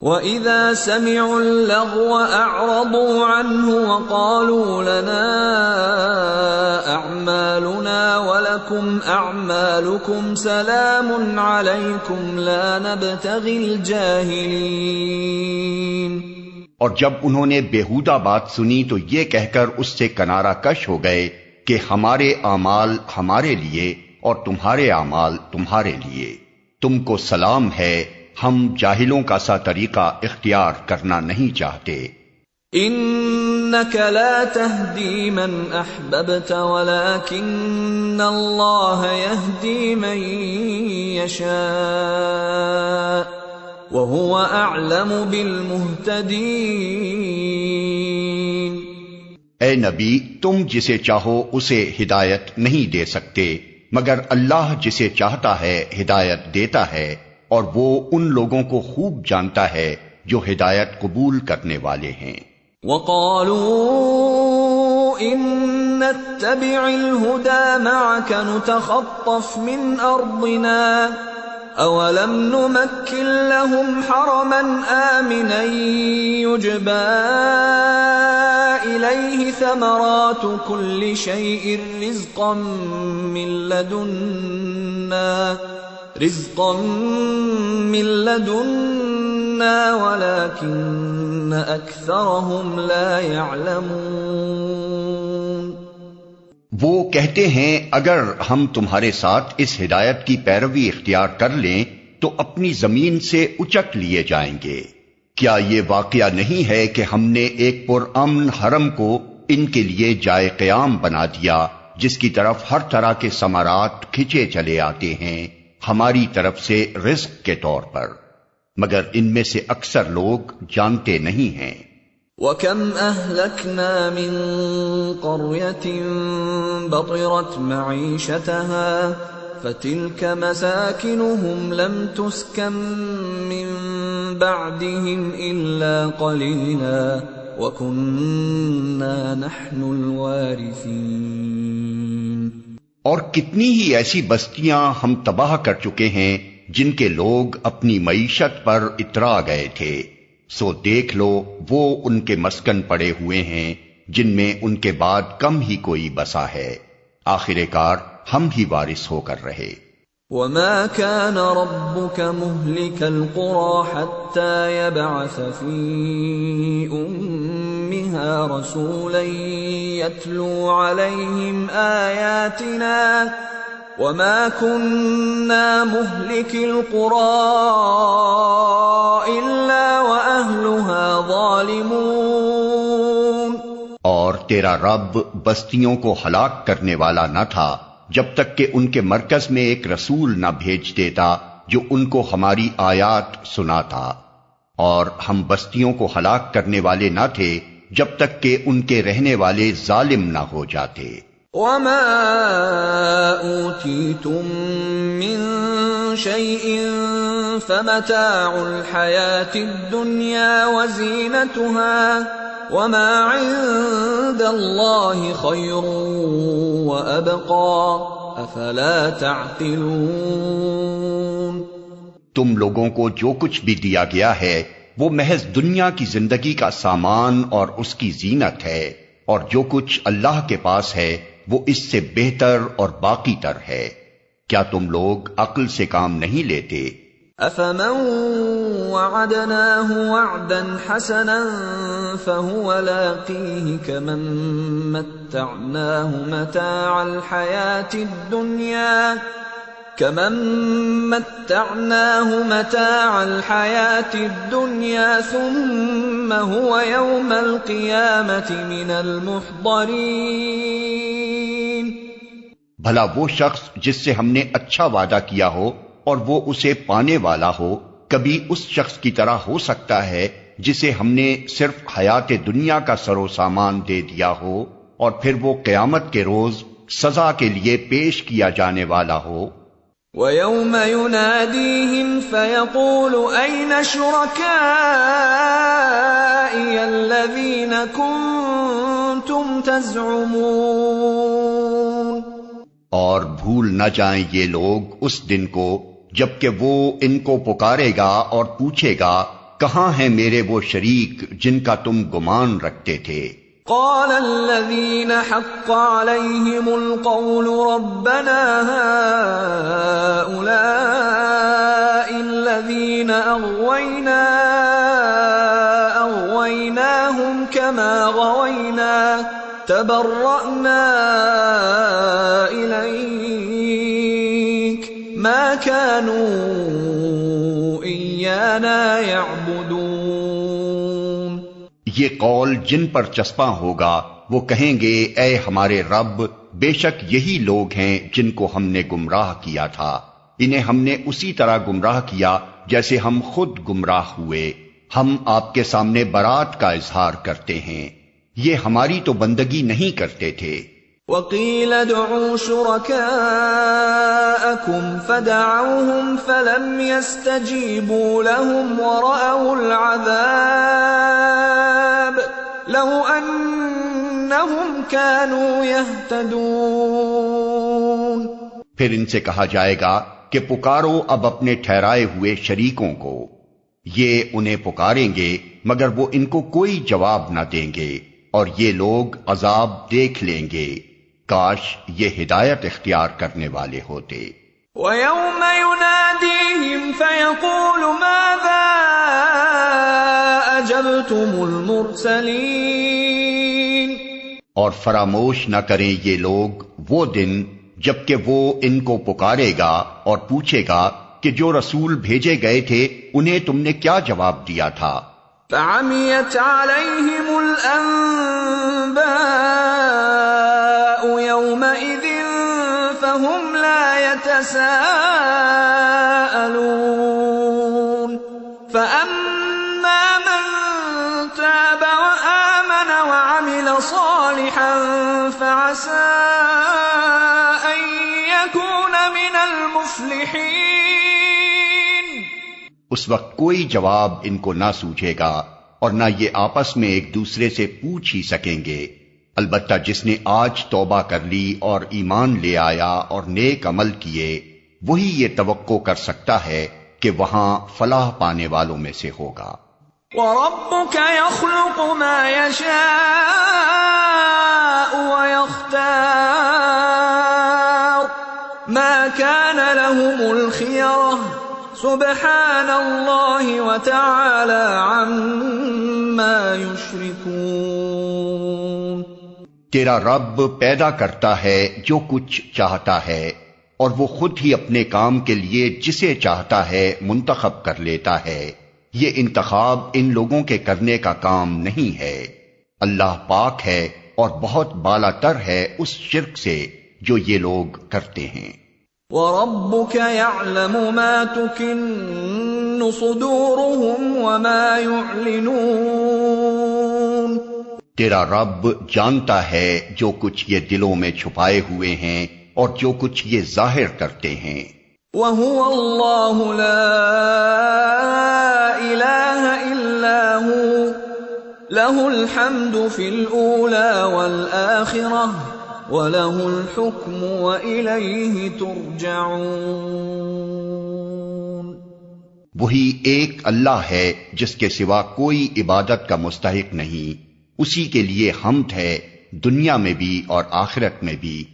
A: وَإِذَا سَمِعُوا اللَّغْوَ أَعْرَضُوا عَنْهُ وَقَالُوا لَنَا أَعْمَالُنَا وَلَكُمْ أَعْمَالُكُمْ سَلَامٌ عَلَيْكُمْ لَا نَبْتَغِي الْجَاهِلِينَ۔
B: اور جب انہوں نے بیہودہ بات سنی تو یہ کہہ کر اس سے کنارہ کش ہو گئے کہ ہمارے اعمال ہمارے لیے اور تمہارے اعمال تمہارے لیے، تم کو سلام ہے، ہم جاہلوں کا سا طریقہ اختیار کرنا نہیں چاہتے۔
A: انک لا تہدی من احببت ولکن اللہ یہدی من یشاء وہو اعلم بالمہتدین۔
B: اے نبی، تم جسے چاہو اسے ہدایت نہیں دے سکتے، مگر اللہ جسے چاہتا ہے ہدایت دیتا ہے، اور وہ ان لوگوں کو خوب جانتا ہے جو ہدایت قبول کرنے والے ہیں۔
A: وَقَالُوا إِن نَّتَّبِعِ الْهُدَى مَعَكَ نُتَخَطَّفْ مِنْ أَرْضِنَا أَوَلَمْ نُمَكِّن لَّهُمْ حَرَمًا آمِنًا يُجْبَىٰ إِلَيْهِ ثَمَرَاتُ كُلِّ شَيْءٍ رِّزْقًا من لدنا ولكن أكثرهم لا يعلمون۔
B: وہ کہتے ہیں اگر ہم تمہارے ساتھ اس ہدایت کی پیروی اختیار کر لیں تو اپنی زمین سے اچک لیے جائیں گے۔ کیا یہ واقعہ نہیں ہے کہ ہم نے ایک پرامن حرم کو ان کے لیے جائے قیام بنا دیا جس کی طرف ہر طرح کے ثمرات کھنچے چلے آتے ہیں ہماری طرف سے رزق کے طور پر، مگر ان میں سے اکثر لوگ جانتے نہیں ہیں۔
A: وَكَمْ أَهْلَكْنَا مِن قَرْيَةٍ بَطِرَتْ مَعِيشَتَهَا فَتِلْكَ مَسَاكِنُهُمْ لَمْ تُسْكَن مِّن بَعْدِهِمْ إِلَّا قَلِيلًا وَكُنَّا نَحْنُ الْوَارِثِينَ۔
B: اور کتنی ہی ایسی بستیاں ہم تباہ کر چکے ہیں جن کے لوگ اپنی معیشت پر اترا گئے تھے، سو دیکھ لو وہ ان کے مسکن پڑے ہوئے ہیں جن میں ان کے بعد کم ہی کوئی بسا ہے، آخر کار ہم ہی وارث ہو کر رہے۔
A: وَمَا كَانَ رَبُّكَ مُهْلِكَ الْقُرَىٰ حَتَّىٰ يَبْعَثَ فِي أُمِّهَا رَسُولًا يَتْلُو عَلَيْهِمْ آيَاتِنَا وَمَا كُنَّا مُهْلِكِ الْقُرَىٰ إِلَّا وَأَهْلُهَا ظَالِمُونَ۔
B: اور تیرا رب بستیوں کو ہلاک کرنے والا نہ تھا جب تک کہ ان کے مرکز میں ایک رسول نہ بھیج دیتا جو ان کو ہماری آیات سناتا، اور ہم بستیوں کو ہلاک کرنے والے نہ تھے جب تک کہ ان کے رہنے والے ظالم نہ ہو جاتے۔
A: وَمَا أُوتِيتُم مِّن شَيْءٍ فَمَتَاعُ الْحَيَاةِ الدُّنْيَا وَزِينَتُهَا وَمَا عِندَ اللَّهِ خَيْرٌ وَأَبْقَىٰ أَفَلَا تَعْقِلُونَ۔
B: تم لوگوں کو جو کچھ بھی دیا گیا ہے وہ محض دنیا کی زندگی کا سامان اور اس کی زینت ہے، اور جو کچھ اللہ کے پاس ہے وہ اس سے بہتر اور باقی تر ہے۔ کیا تم لوگ عقل سے کام نہیں لیتے؟
A: أَفَمَن وَعَدْنَاهُ وَعْدًا حَسَنًا فَهُوَ لَاقِيهِ كَمَن مَّتَّعْنَاهُ مَتَاعَ الْحَيَاةِ الدُّنْيَا ثُمَّ هُوَ يَوْمَ الْقِيَامَةِ مِنَ الْمُحْضَرِينَ۔
B: بھلا وہ شخص جس سے ہم نے اچھا وعدہ کیا ہو اور وہ اسے پانے والا ہو، کبھی اس شخص کی طرح ہو سکتا ہے جسے ہم نے صرف حیات دنیا کا سر و سامان دے دیا ہو اور پھر وہ قیامت کے روز سزا کے لیے پیش کیا جانے والا ہو؟
A: وَيَوْمَ يُنَادِيهِمْ فَيَقُولُ أَيْنَ شُرَكَائِيَ الَّذِينَ كُنتُمْ تَزْعُمُونَ۔
B: اور بھول نہ جائیں یہ لوگ اس دن کو جبکہ وہ ان کو پکارے گا اور پوچھے گا کہاں ہیں میرے وہ شریک جن کا تم گمان رکھتے تھے؟
A: قال الذين حق عليهم القول ربنا هؤلاء الذين أغويناهم كما غوينا تبرأنا إليك ما كانوا إيانا يعبدون۔
B: یہ قول جن پر چسپاں ہوگا وہ کہیں گے اے ہمارے رب، بے شک یہی لوگ ہیں جن کو ہم نے گمراہ کیا تھا، انہیں ہم نے اسی طرح گمراہ کیا جیسے ہم خود گمراہ ہوئے، ہم آپ کے سامنے برات کا اظہار کرتے ہیں، یہ ہماری تو بندگی نہیں کرتے تھے۔
A: وَقِيلَ ادْعُوا شُرَكَاءَكُمْ فَدَعَوْهُمْ فَلَمْ يَسْتَجِيبُوا لَهُمْ وَرَأَوُا الْعَذَابَ لَوْ أَنَّهُمْ كَانُوا يَهْتَدُونَ۔
B: پھر ان سے کہا جائے گا کہ پکارو اب اپنے ٹھہرائے ہوئے شریکوں کو، یہ انہیں پکاریں گے مگر وہ ان کو کوئی جواب نہ دیں گے، اور یہ لوگ عذاب دیکھ لیں گے، کاش یہ ہدایت اختیار کرنے والے ہوتے۔
A: وَيَوْمَ يُنَادِيهِمْ فَيَقُولُ مَاذَا أَجَبْتُمُ الْمُرْسَلِينَ۔
B: اور فراموش نہ کریں یہ لوگ وہ دن جبکہ وہ ان کو پکارے گا اور پوچھے گا کہ جو رسول بھیجے گئے تھے انہیں تم نے کیا جواب دیا تھا؟
A: فَعَمِيَتْ عَلَيْهِمُ الْأَنبَاءُ يَوْمَئِذٍ فَهُمْ لَا يَتَسَاءَلُونَ فَأَمَّا مَنْ تَابَ وَآمَنَ وَعَمِلَ صَالِحًا فَعَسَىٰ أَن يَكُونَ مِنَ الْمُفْلِحِينَ۔
B: اس وقت کوئی جواب ان کو نہ سوجھے گا اور نہ یہ آپس میں ایک دوسرے سے پوچھ ہی سکیں گے، البتہ جس نے آج توبہ کر لی اور ایمان لے آیا اور نیک عمل کیے وہی یہ توقع کر سکتا ہے کہ وہاں فلاح پانے والوں میں سے ہوگا۔
A: وَرَبُّكَ يَخْلُقُ مَا يَشَاءُ وَيَخْتَارُ مَا كَانَ لَهُمُ الْخِيَرَةُ سُبْحَانَ اللَّهِ وَتَعَالَى عَمَّا يُشْرِكُونَ۔
B: تیرا رب پیدا کرتا ہے جو کچھ چاہتا ہے اور وہ خود ہی اپنے کام کے لیے جسے چاہتا ہے منتخب کر لیتا ہے، یہ انتخاب ان لوگوں کے کرنے کا کام نہیں ہے، اللہ پاک ہے اور بہت بالا تر ہے اس شرک سے جو یہ لوگ کرتے ہیں۔
A: وَرَبُّكَ يَعْلَمُ مَا تُكِنُّ صُدُورُهُمْ وَمَا يُعْلِنُونَ۔
B: تیرا رب جانتا ہے جو کچھ یہ دلوں میں چھپائے ہوئے ہیں اور جو کچھ یہ ظاہر کرتے ہیں۔
A: وَهُوَ اللَّهُ لَا إِلَٰهَ إِلَّا هُوَ لَهُ الْحَمْدُ فِي الْأُولَى وَالْآخِرَةِ وَلَهُ الْحُكْمُ وَإِلَيْهِ تُرْجَعُونَ۔
B: وہی ایک اللہ ہے جس کے سوا کوئی عبادت کا مستحق نہیں، اسی کے لیے حمد ہے دنیا میں بھی اور آخرت میں بھی،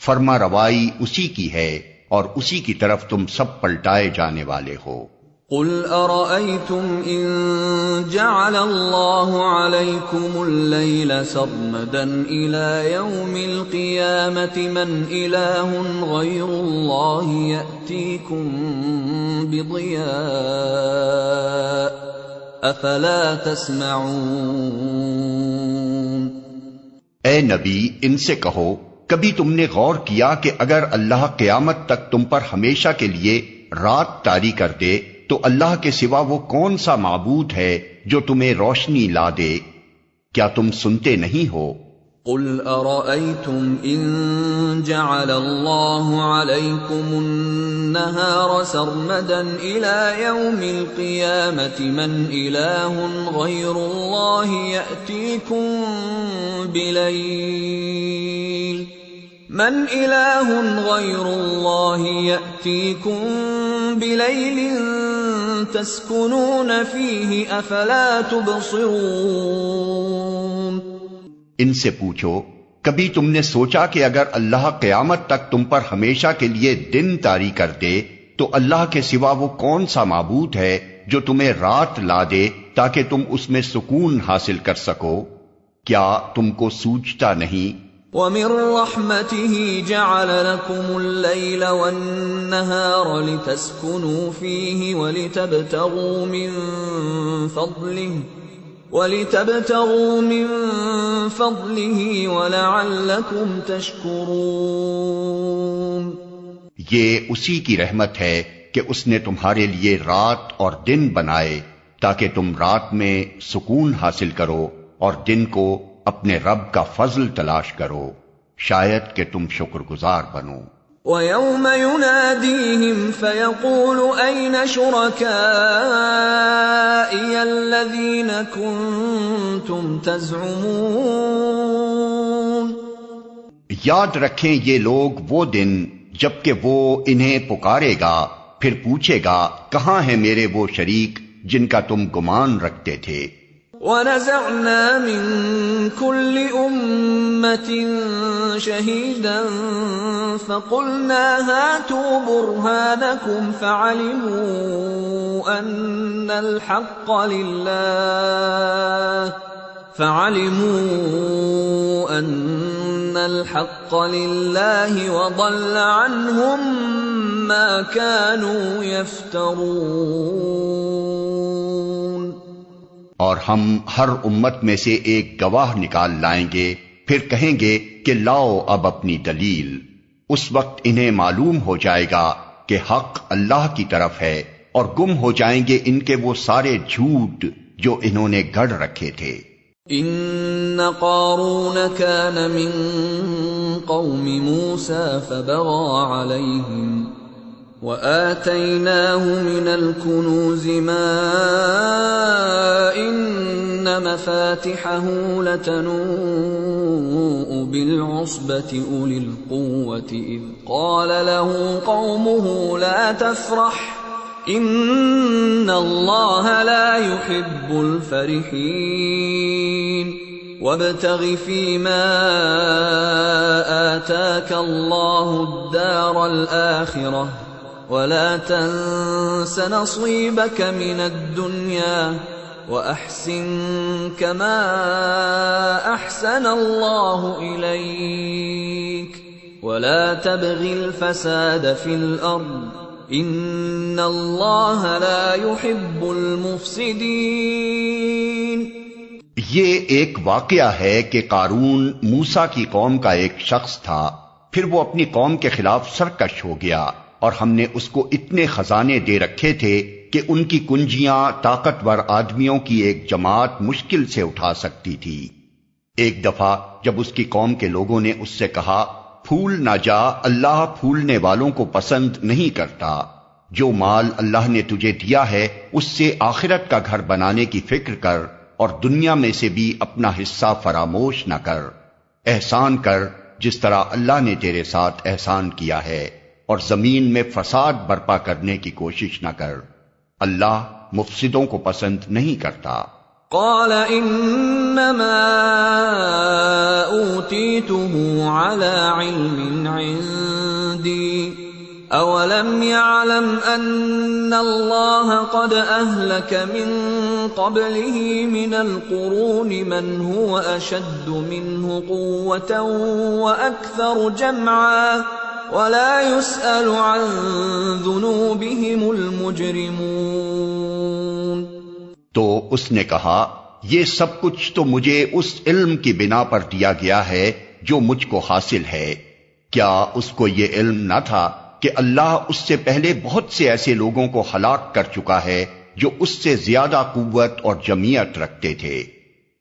B: فرما روائی اسی کی ہے اور اسی کی طرف تم سب پلٹائے جانے والے ہو۔
A: قُلْ أَرَأَيْتُمْ إِن جَعَلَ اللَّهُ عَلَيْكُمُ اللَّيْلَ سَرْمَدًا إِلَى يَوْمِ الْقِيَامَةِ مَنْ إِلَٰهٌ غَيْرُ اللَّهِ يَأْتِيكُمْ بِضِيَاءٍ أَفَلَا تَسْمَعُونَ۔
B: اے نبی ان سے کہو کبھی تم نے غور کیا کہ اگر اللہ قیامت تک تم پر ہمیشہ کے لیے رات طاری کر دے تو اللہ کے سوا وہ کون سا معبود ہے جو تمہیں روشنی لا دے؟ کیا تم سنتے نہیں ہو؟
A: قُلْ أَرَأَيْتُمْ إِن جَعَلَ اللَّهُ عَلَيْكُمُ النَّهَارَ سَرْمَدًا إِلَى يَوْمِ الْقِيَامَةِ مَنْ إِلَٰهٌ غَيْرُ اللَّهِ يَأْتِيكُمْ بِلَيْلٍ من إله غير الله يأتيكم بليل تسكنون فيه أفلا تبصرون؟
B: ان سے پوچھو، کبھی تم نے سوچا کہ اگر اللہ قیامت تک تم پر ہمیشہ کے لیے دن طاری کر دے تو اللہ کے سوا وہ کون سا معبود ہے جو تمہیں رات لا دے تاکہ تم اس میں سکون حاصل کر سکو؟ کیا تم کو سوچتا نہیں؟
A: وَمِن رَّحْمَتِهِ جَعَلَ لَكُمُ اللَّيْلَ وَالنَّهَارَ لِتَسْكُنُوا فِيهِ وَلِتَبْتَغُوا مِن فَضْلِهِ وَلَعَلَّكُمْ تَشْكُرُونَ۔
B: یہ اسی کی رحمت ہے کہ اس نے تمہارے لیے رات اور دن بنائے تاکہ تم رات میں سکون حاصل کرو اور دن کو اپنے رب کا فضل تلاش کرو، شاید کہ تم شکر گزار بنو۔
A: وَيَوْمَ يُنَادِيهِمْ فَيَقُولُ أَيْنَ شُرَكَائِيَ الَّذِينَ كُنتُمْ تَزْعُمُونَ؟
B: یاد رکھیں یہ لوگ وہ دن جبکہ وہ انہیں پکارے گا، پھر پوچھے گا کہاں ہیں میرے وہ شریک جن کا تم گمان رکھتے تھے۔
A: وَنَزَعْنَا مِن كُلِّ أُمَّةٍ شَهِيدًا فَقُلْنَا هَاتُوا بُرْهَانَكُمْ فَعَلِمُوا أَنَّ الْحَقَّ لِلَّهِ وَضَلَّ عَنْهُمْ مَا كَانُوا يَفْتَرُونَ۔
B: اور ہم ہر امت میں سے ایک گواہ نکال لائیں گے، پھر کہیں گے کہ لاؤ اب اپنی دلیل۔ اس وقت انہیں معلوم ہو جائے گا کہ حق اللہ کی طرف ہے، اور گم ہو جائیں گے ان کے وہ سارے جھوٹ جو انہوں نے گڑھ رکھے تھے۔
A: ان قارون كان من قوم موسى فبغى عليهم وآتيناه من الكنوز ما إن مفاتحه لتنوء بالعصبة أولي القوة إذ قال له قومه لا تفرح إن الله لا يحب الفرحين وابتغ فيما آتاك الله الدار الآخرة ولا تنس نصيبك من الدنيا وأحسن كما أحسن الله إليك ولا تبغ الفساد في الأرض إن الله لا يحب المفسدين۔
B: یہ ایک واقعہ ہے کہ قارون موسیٰ کی قوم کا ایک شخص تھا، پھر وہ اپنی قوم کے خلاف سرکش ہو گیا، اور ہم نے اس کو اتنے خزانے دے رکھے تھے کہ ان کی کنجیاں طاقتور آدمیوں کی ایک جماعت مشکل سے اٹھا سکتی تھی۔ ایک دفعہ جب اس کی قوم کے لوگوں نے اس سے کہا، پھول نہ جا، اللہ پھولنے والوں کو پسند نہیں کرتا، جو مال اللہ نے تجھے دیا ہے اس سے آخرت کا گھر بنانے کی فکر کر، اور دنیا میں سے بھی اپنا حصہ فراموش نہ کر، احسان کر جس طرح اللہ نے تیرے ساتھ احسان کیا ہے، اور زمین میں فساد برپا کرنے کی کوشش نہ کر، اللہ مفسدوں کو پسند نہیں کرتا۔
A: قال انما اوتیته على علم عندي اولم يعلم ان الله قد اهلك من قبله من القرون من هو اشد منه قوة واكثر جمعا ولا يسأل عن ذنوبهم المجرمون۔
B: تو اس نے کہا، یہ سب کچھ تو مجھے اس علم کی بنا پر دیا گیا ہے جو مجھ کو حاصل ہے۔ کیا اس کو یہ علم نہ تھا کہ اللہ اس سے پہلے بہت سے ایسے لوگوں کو ہلاک کر چکا ہے جو اس سے زیادہ قوت اور جمعیت رکھتے تھے؟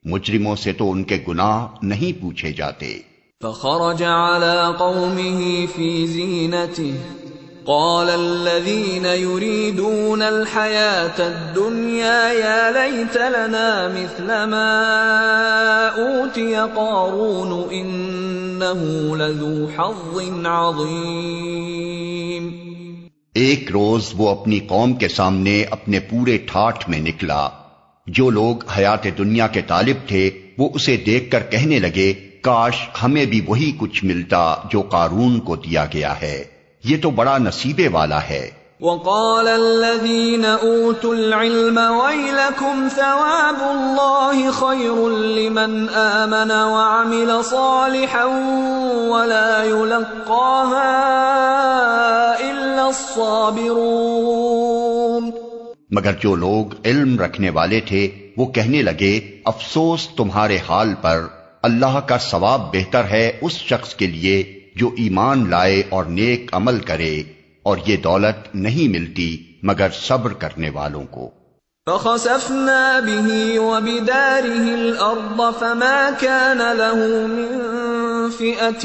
B: مجرموں سے تو ان کے گناہ نہیں پوچھے جاتے۔
A: فخرج على قومه في زينته قال الذين يريدون الحياة الدنيا يا ليت لنا مثل ما أوتي قارون إنه لذو حظ عظيم۔
B: ایک روز وہ اپنی قوم کے سامنے اپنے پورے ٹھاٹھ میں نکلا۔ جو لوگ حیات دنیا کے طالب تھے وہ اسے دیکھ کر کہنے لگے کاش ہمیں بھی وہی کچھ ملتا جو قارون کو دیا گیا ہے، یہ تو بڑا نصیبے والا ہے۔
A: وقال الذين اوتوا العلم ويلكم ثواب الله خير لمن آمن وعمل صالحا ولا يلقاها الا الصابرون۔
B: مگر جو لوگ علم رکھنے والے تھے وہ کہنے لگے افسوس تمہارے حال پر، اللہ کا ثواب بہتر ہے اس شخص کے لیے جو ایمان لائے اور نیک عمل کرے، اور یہ دولت نہیں ملتی مگر صبر کرنے والوں کو۔
A: فخسفنا به وبداره الأرض فما كان له من فئة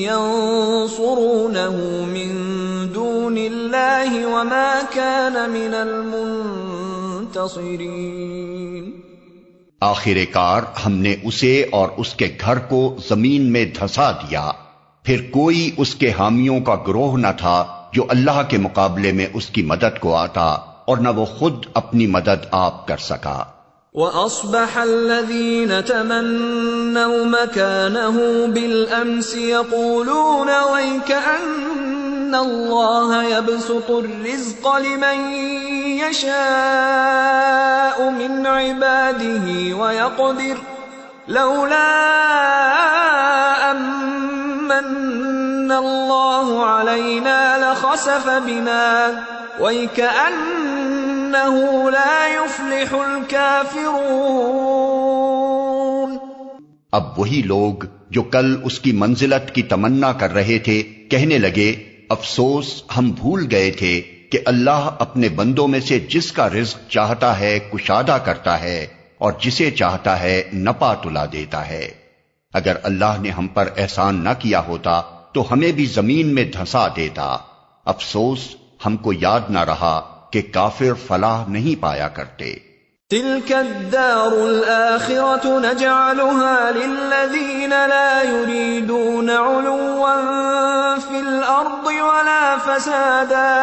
A: ينصرونه من دون الله وما كان من المنتصرين۔
B: آخر کار ہم نے اسے اور اس کے گھر کو زمین میں دھسا دیا، پھر کوئی اس کے حامیوں کا گروہ نہ تھا جو اللہ کے مقابلے میں اس کی مدد کو آتا، اور نہ وہ خود اپنی مدد آپ کر سکا۔
A: وَأَصْبَحَ الَّذِينَ تَمَنَّوْا مَكَانَهُ بِالْأَمْسِ يَقُولُونَ وَيْكَأَنَّ اللَّهَ يَبْسُطُ الرِّزْقَ لِمَن يَشَاءُ مِنْ عِبَادِهِ وَيَقْدِرُ لَوْلَا أَمَّنَّ اللَّهُ عَلَيْنَا لَخَسَفَ بِنَا وَيْكَأَنَّهُ لَا يُفْلِحُ الْكَافِرُونَ۔
B: اب وہی لوگ جو کل اس کی منزلت کی تمنا کر رہے تھے کہنے لگے افسوس ہم بھول گئے تھے کہ اللہ اپنے بندوں میں سے جس کا رزق چاہتا ہے کشادہ کرتا ہے اور جسے چاہتا ہے نپا تلا دیتا ہے۔ اگر اللہ نے ہم پر احسان نہ کیا ہوتا تو ہمیں بھی زمین میں دھسا دیتا۔ افسوس ہم کو یاد نہ رہا کہ کافر فلاح نہیں پایا کرتے۔
A: تلك الدار الآخرة نجعلها للذين لا يريدون علوا في الأرض ولا فسادا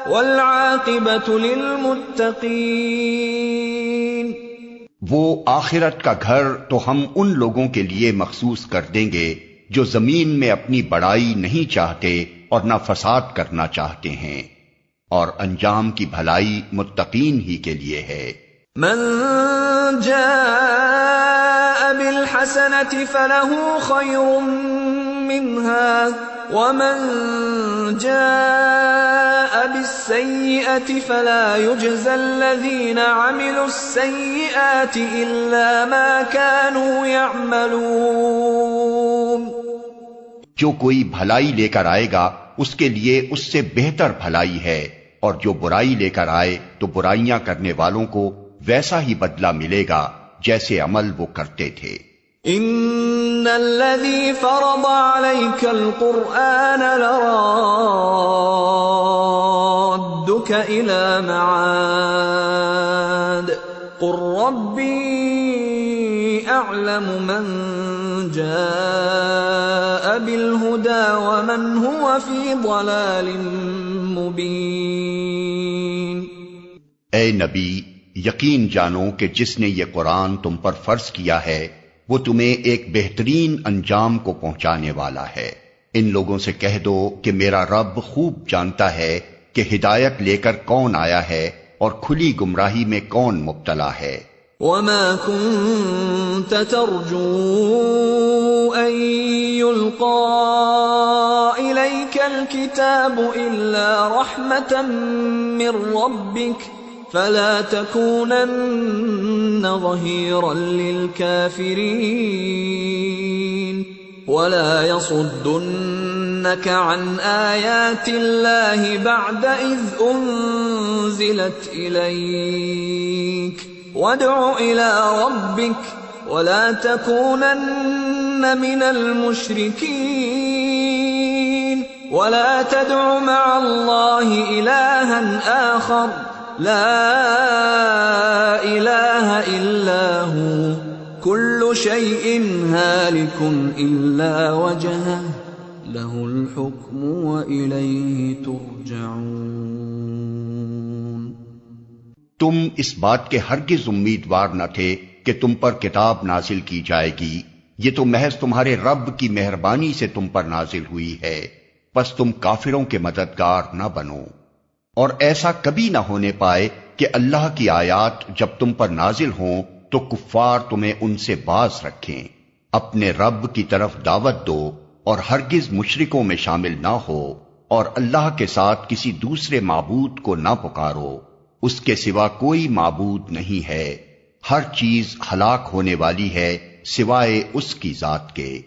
A: والعاقبة للمتقين۔
B: وہ آخرت کا گھر تو ہم ان لوگوں کے لیے مخصوص کر دیں گے جو زمین میں اپنی بڑائی نہیں چاہتے اور نہ فساد کرنا چاہتے ہیں، اور انجام کی بھلائی متقین ہی کے لیے ہے۔
A: من جاء بالحسنة فله خير منها ومن جاء بالسيئة فلا يجزى الذين عملوا السيئات إلا ما كانوا يعملون۔
B: جو کوئی بھلائی لے کر آئے گا اس کے لیے اس سے بہتر بھلائی ہے، اور جو برائی لے کر آئے تو برائیاں کرنے والوں کو ویسا ہی بدلہ ملے گا جیسے عمل وہ کرتے تھے۔
A: ان الذي فرض عليك القرآن لرادك الى معاد قل ربي اعلم من جاء بالهدى ومن هو في ضلال مبين۔
B: اے نبی یقین جانو کہ جس نے یہ قرآن تم پر فرض کیا ہے وہ تمہیں ایک بہترین انجام کو پہنچانے والا ہے۔ ان لوگوں سے کہہ دو کہ میرا رب خوب جانتا ہے کہ ہدایت لے کر کون آیا ہے اور کھلی گمراہی میں کون مبتلا ہے۔
A: وما كنت ترجو ان يلقى اليك الكتاب الا رحمة من ربك فلا تكونن ظهيرا للكافرين ولا يصدنك عن آيات الله بعد إذ أنزلت إليك وادع إلى ربك ولا تكونن من المشركين۔ ولا تدع مع الله إلها آخر لا إله إلا هو كل شيء هالك إلا وجهه له الحكم وإليه ترجعون۔
B: تم اس بات کے ہرگز امیدوار نہ تھے کہ تم پر کتاب نازل کی جائے گی، یہ تو محض تمہارے رب کی مہربانی سے تم پر نازل ہوئی ہے، پس تم کافروں کے مددگار نہ بنو۔ اور ایسا کبھی نہ ہونے پائے کہ اللہ کی آیات جب تم پر نازل ہوں تو کفار تمہیں ان سے باز رکھیں۔ اپنے رب کی طرف دعوت دو اور ہرگز مشرکوں میں شامل نہ ہو، اور اللہ کے ساتھ کسی دوسرے معبود کو نہ پکارو، اس کے سوا کوئی معبود نہیں ہے، ہر چیز ہلاک ہونے والی ہے سوائے اس کی ذات کے،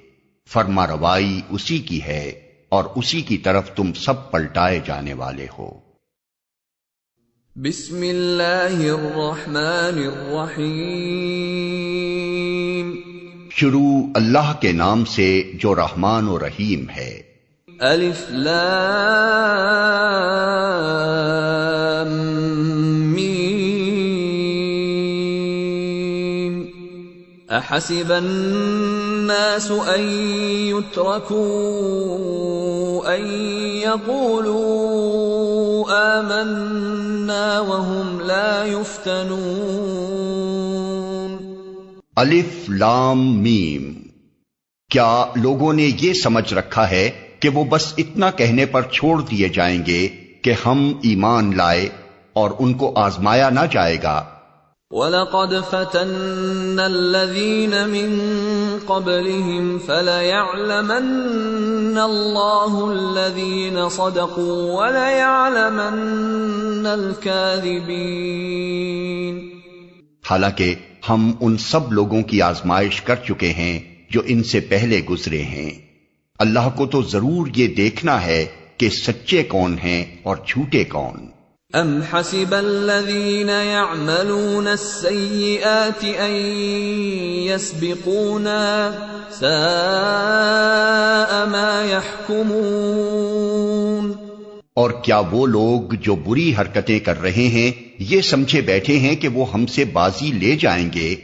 B: فرما روائی اسی کی ہے اور اسی کی طرف تم سب پلٹائے جانے والے ہو۔
A: بسم اللہ الرحمن الرحیم۔
B: شروع اللہ کے نام سے جو رحمان و رحیم ہے۔
A: الف لام میم۔ احسب الناس ان يتركوا ان يقولوا آمنا وهم لا يفتنون۔
B: الف لام میم، کیا لوگوں نے یہ سمجھ رکھا ہے کہ وہ بس اتنا کہنے پر چھوڑ دیے جائیں گے کہ ہم ایمان لائے اور ان کو آزمایا نہ جائے گا؟
A: وَلَقَدْ فَتَنَّا الَّذِينَ مِن قَبْلِهِمْ فَلَيَعْلَمَنَّ اللَّهُ الَّذِينَ صَدَقُوا وَلَيَعْلَمَنَّ الْكَاذِبِينَ۔
B: حالانکہ ہم ان سب لوگوں کی آزمائش کر چکے ہیں جو ان سے پہلے گزرے ہیں، اللہ کو تو ضرور یہ دیکھنا ہے کہ سچے کون ہیں اور جھوٹے کون۔
A: ام حسب الذین یعملون السیئات ان یسبقونا ساء ما یحکمون۔
B: اور کیا وہ لوگ جو بری حرکتیں کر رہے ہیں یہ سمجھے بیٹھے ہیں کہ وہ ہم سے بازی لے جائیں گے؟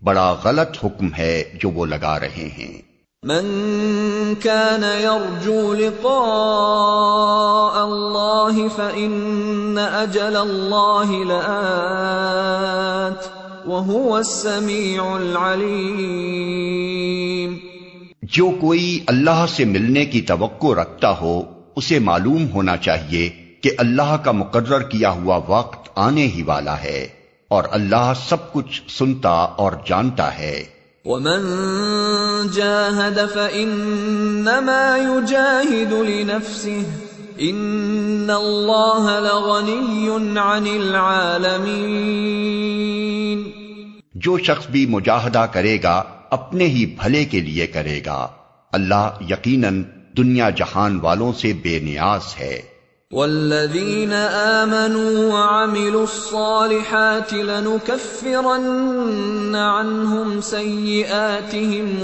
B: بڑا غلط حکم ہے جو وہ لگا رہے ہیں۔
A: من كان يرجو لقاء الله فإن أجل الله لآت وهو السميع العليم۔
B: جو کوئی اللہ سے ملنے کی توقع رکھتا ہو اسے معلوم ہونا چاہیے کہ اللہ کا مقرر کیا ہوا وقت آنے ہی والا ہے، اور اللہ سب کچھ سنتا اور جانتا ہے۔
A: وَمَن جَاهَدَ فَإِنَّمَا يُجَاهِدُ لِنَفْسِهِ إِنَّ اللَّهَ لَغَنِيٌّ عَنِ الْعَالَمِينَ۔
B: جو شخص بھی مجاہدہ کرے گا اپنے ہی بھلے کے لیے کرے گا، اللہ یقیناً دنیا جہان والوں سے بے نیاز ہے۔
A: والذین آمنوا وعملوا الصالحات لنكفرن عنهم سیئاتهم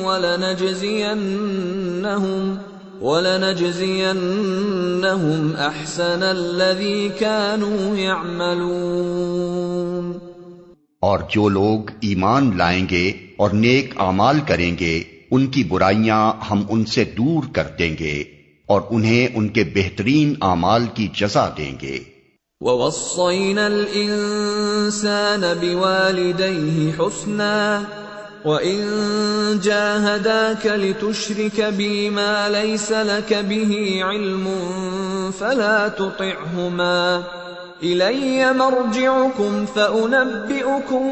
A: ولنجزینهم احسن الذی كانوا يعملون۔
B: اور جو لوگ ایمان لائیں گے اور نیک اعمال کریں گے ان کی برائیاں ہم ان سے دور کر دیں گے اور انہیں ان کے بہترین اعمال کی جزا دیں گے۔
A: وَوَصَّيْنَا الْإِنسَانَ بِوَالِدَيْهِ حُسْنًا وَإِن جَاهَدَاكَ لِتُشْرِكَ بِي مَا لَيْسَ لَكَ بِهِ عِلْمٌ فَلَا تُطِعْهُمَا إِلَيَّ مَرْجِعُكُمْ فَأُنَبِّئُكُم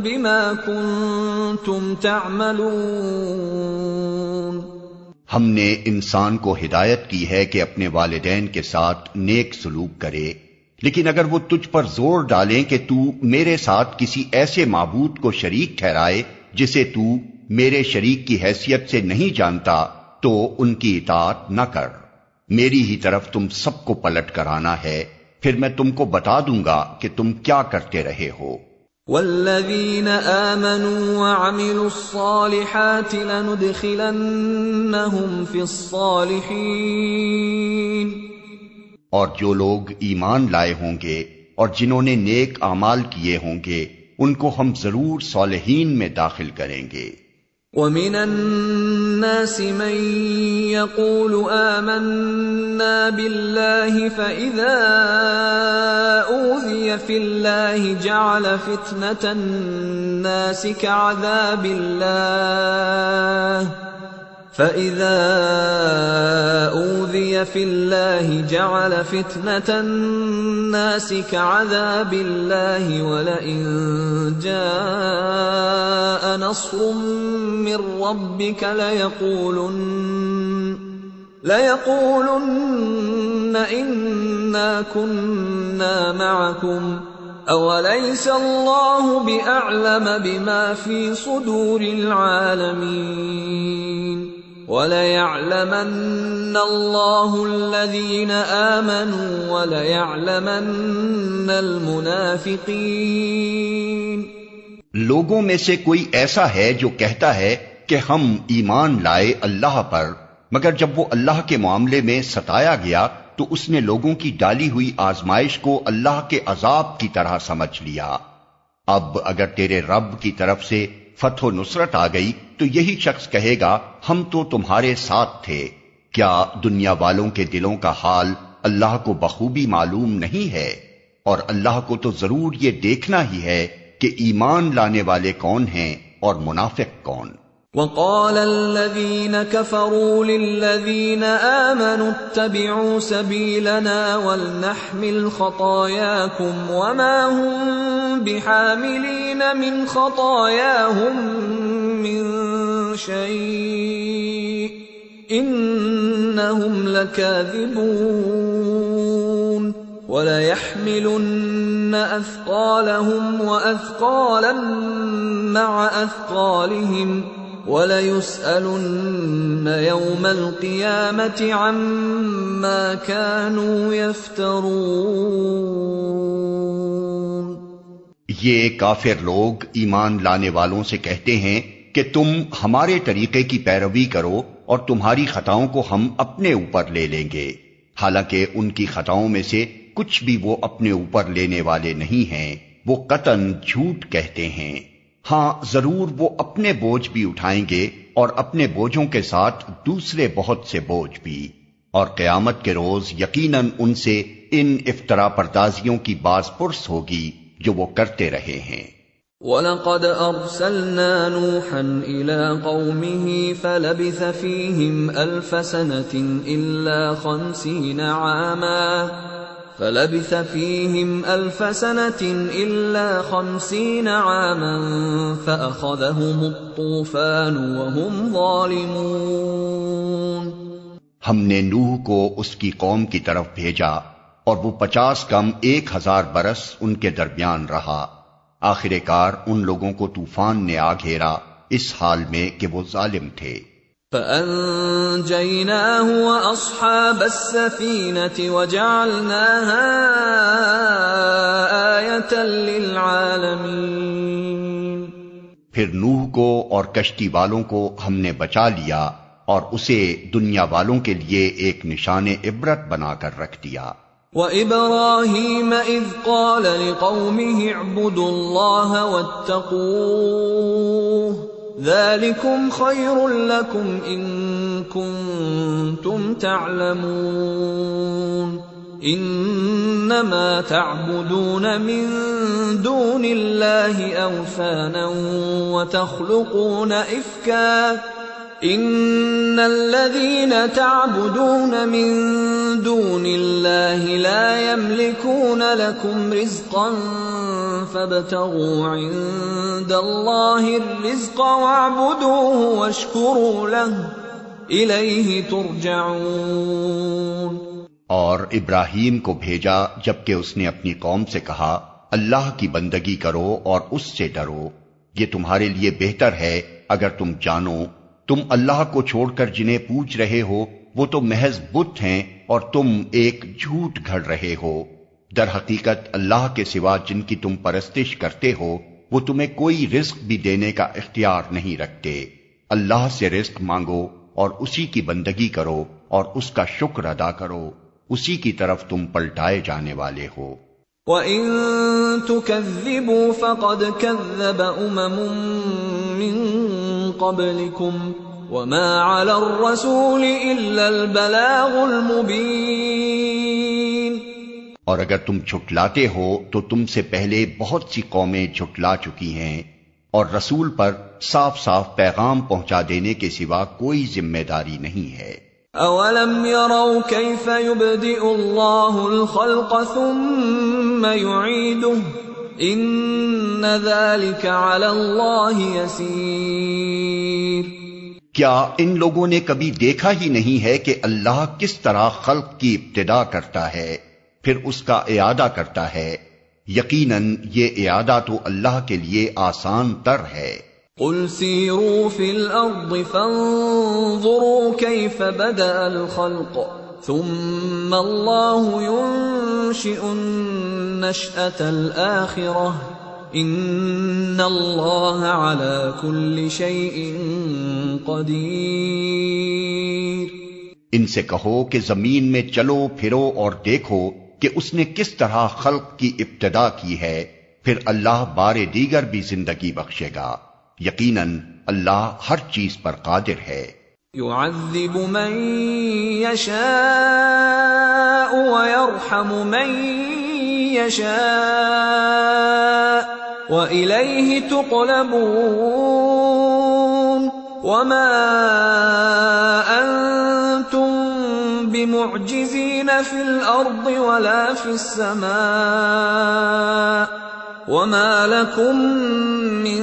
A: بِمَا كُنتُمْ تَعْمَلُونَ۔
B: ہم نے انسان کو ہدایت کی ہے کہ اپنے والدین کے ساتھ نیک سلوک کرے، لیکن اگر وہ تجھ پر زور ڈالیں کہ تو میرے ساتھ کسی ایسے معبود کو شریک ٹھہرائے جسے تو میرے شریک کی حیثیت سے نہیں جانتا تو ان کی اطاعت نہ کر۔ میری ہی طرف تم سب کو پلٹ کر آنا ہے، پھر میں تم کو بتا دوں گا کہ تم کیا کرتے رہے ہو۔
A: والذین آمنوا وعملوا الصالحات لندخلنهم فی الصالحین،
B: اور جو لوگ ایمان لائے ہوں گے اور جنہوں نے نیک اعمال کیے ہوں گے ان کو ہم ضرور صالحین میں داخل کریں گے۔
A: وَمِنَ النَّاسِ مَن يَقُولُ آمَنَّا بِاللَّهِ فَإِذَا أُوذِيَ فِي اللَّهِ جَعَلَ فِتْنَةَ النَّاسِ كَعَذَابِ اللَّهِ فَإِذَا أُوذِيَ فِي اللَّهِ جَعَلَ فِتْنَةَ النَّاسِ كَعَذَابِ اللَّهِ وَلَئِن جَاءَ نَصْرٌ مِّن رَّبِّكَ لَيَقُولُنَّ إِنَّا كُنَّا مَعَكُمْ أَوَلَيْسَ اللَّهُ بِأَعْلَمَ بِمَا فِي صُدُورِ الْعَالَمِينَ وَلَيَعْلَمَنَّ اللَّهُ الَّذِينَ آمَنُوا وَلَيَعْلَمَنَّ الْمُنَافِقِينَ۔
B: لوگوں میں سے کوئی ایسا ہے جو کہتا ہے کہ ہم ایمان لائے اللہ پر، مگر جب وہ اللہ کے معاملے میں ستایا گیا تو اس نے لوگوں کی ڈالی ہوئی آزمائش کو اللہ کے عذاب کی طرح سمجھ لیا۔ اب اگر تیرے رب کی طرف سے فتح و نصرت آ گئی تو یہی شخص کہے گا ہم تو تمہارے ساتھ تھے۔ کیا دنیا والوں کے دلوں کا حال اللہ کو بخوبی معلوم نہیں ہے؟ اور اللہ کو تو ضرور یہ دیکھنا ہی ہے کہ ایمان لانے والے کون ہیں اور منافق کون۔
A: وَقَالَ الَّذِينَ كَفَرُوا لِلَّذِينَ آمَنُوا اتَّبِعُوا سَبِيلَنَا وَلْنَحْمِلْ خَطَايَاكُمْ وَمَا هُمْ بِحَامِلِينَ مِنْ خَطَايَاهُمْ مِنْ شَيْءٍ إِنَّهُمْ لَكَاذِبُونَ وَلَيَحْمِلُنَّ أَثْقَالَهُمْ وَأَثْقَالًا مَعَ أَثْقَالِهِمْ وَلَيُسْأَلُنَّ يَوْمَ الْقِيَامَةِ عَمَّا كَانُوا يَفْتَرُونَ۔
B: یہ کافر لوگ ایمان لانے والوں سے کہتے ہیں کہ تم ہمارے طریقے کی پیروی کرو اور تمہاری خطاؤں کو ہم اپنے اوپر لے لیں گے، حالانکہ ان کی خطاؤں میں سے کچھ بھی وہ اپنے اوپر لینے والے نہیں ہیں، وہ قطعاً جھوٹ کہتے ہیں۔ ہاں ضرور وہ اپنے بوجھ بھی اٹھائیں گے اور اپنے بوجھوں کے ساتھ دوسرے بہت سے بوجھ بھی، اور قیامت کے روز یقیناً ان سے ان افطرا پردازیوں کی باز پرس ہوگی جو وہ کرتے رہے ہیں۔
A: وَلَقَدْ أَرْسَلْنَا نُوحًا إِلَىٰ قَوْمِهِ فَلَبِثَ فِيهِمْ أَلْفَ سَنَةٍ إِلَّا 50 عَامًا فَأَخَذَهُمُ الطُّوفَانُ وَهُمْ ظَالِمُونَ۔
B: ہم نے نوح کو اس کی قوم کی طرف بھیجا اور وہ 50 کم 1000 برس ان کے درمیان رہا، آخر کار ان لوگوں کو طوفان نے آ گھیرا اس حال میں کہ وہ ظالم تھے۔
A: فَأَنجَيْنَاهُ وَأَصْحَابَ السَّفِينَةِ وَجَعَلْنَاهَا آيَةً لِّلْعَالَمِينَ۔
B: پھر نوح کو اور کشتی والوں کو ہم نے بچا لیا اور اسے دنیا والوں کے لیے ایک نشان عبرت بنا کر رکھ دیا۔
A: وَإِبْرَاهِيمَ إِذْ قَالَ لِقَوْمِهِ اعْبُدُوا اللَّهَ وَاتَّقُوهُ ذَلِكُمْ خَيْرٌ لَكُمْ إِن كُنتُمْ تَعْلَمُونَ إِنَّمَا تَعْبُدُونَ مِن دُونِ اللَّهِ أَوْثَانًا وَتَخْلُقُونَ إِفْكًا إِنَّ الَّذِينَ تَعْبُدُونَ مِن دُونِ اللَّهِ لَا يَمْلِكُونَ لَكُمْ رِزْقًا فَابْتَغُوا عِندَ اللَّهِ الرِّزْقَ وَاعْبُدُوهُ وَاشْكُرُوا لَهُ إِلَيْهِ تُرْجَعُونَ۔
B: اور ابراہیم کو بھیجا جبکہ اس نے اپنی قوم سے کہا اللہ کی بندگی کرو اور اس سے ڈرو، یہ تمہارے لیے بہتر ہے اگر تم جانو تم اللہ کو چھوڑ کر جنہیں پوج رہے ہو وہ تو محض بت ہیں اور تم ایک جھوٹ گھڑ رہے ہو، در حقیقت اللہ کے سوا جن کی تم پرستش کرتے ہو وہ تمہیں کوئی رزق بھی دینے کا اختیار نہیں رکھتے۔ اللہ سے رزق مانگو اور اسی کی بندگی کرو اور اس کا شکر ادا کرو، اسی کی طرف تم پلٹائے جانے والے ہو۔
A: وَإِن تُكَذِّبُوا فَقَدْ كَذَّبَ أُمَمٌ مِّن قَبْلِكُمْ وَمَا عَلَى الرَّسُولِ إِلَّا الْبَلَاغُ الْمُبِينُ۔
B: اور اگر تم جھٹلاتے ہو تو تم سے پہلے بہت سی قومیں جھٹلا چکی ہیں، اور رسول پر صاف صاف پیغام پہنچا دینے کے سوا کوئی ذمہ داری نہیں ہے۔
A: اولم يروا كيف يبدئ الله الخلق ثم يعيده ان ذلك على الله يسير۔
B: کیا ان لوگوں نے کبھی دیکھا ہی نہیں ہے کہ اللہ کس طرح خلق کی ابتدا کرتا ہے پھر اس کا اعادہ کرتا ہے؟ یقیناً یہ اعادہ تو اللہ کے لیے آسان تر ہے۔
A: قل سیروا فی الارض فانظروا کیف بدأ الخلق ثم اللہ ينشئ النشأة الآخرة ان اللہ علی کل شیء قدیر۔
B: ان سے کہو کہ زمین میں چلو پھرو اور دیکھو کہ اس نے کس طرح خلق کی ابتدا کی ہے، پھر اللہ بار دیگر بھی زندگی بخشے گا، یقیناً اللہ ہر چیز پر قادر ہے۔
A: يعذب من يشاء ويرحم من يشاء وإليه تقلبون وما أنتم بمعجزين في الأرض ولا في السماء وما لكم من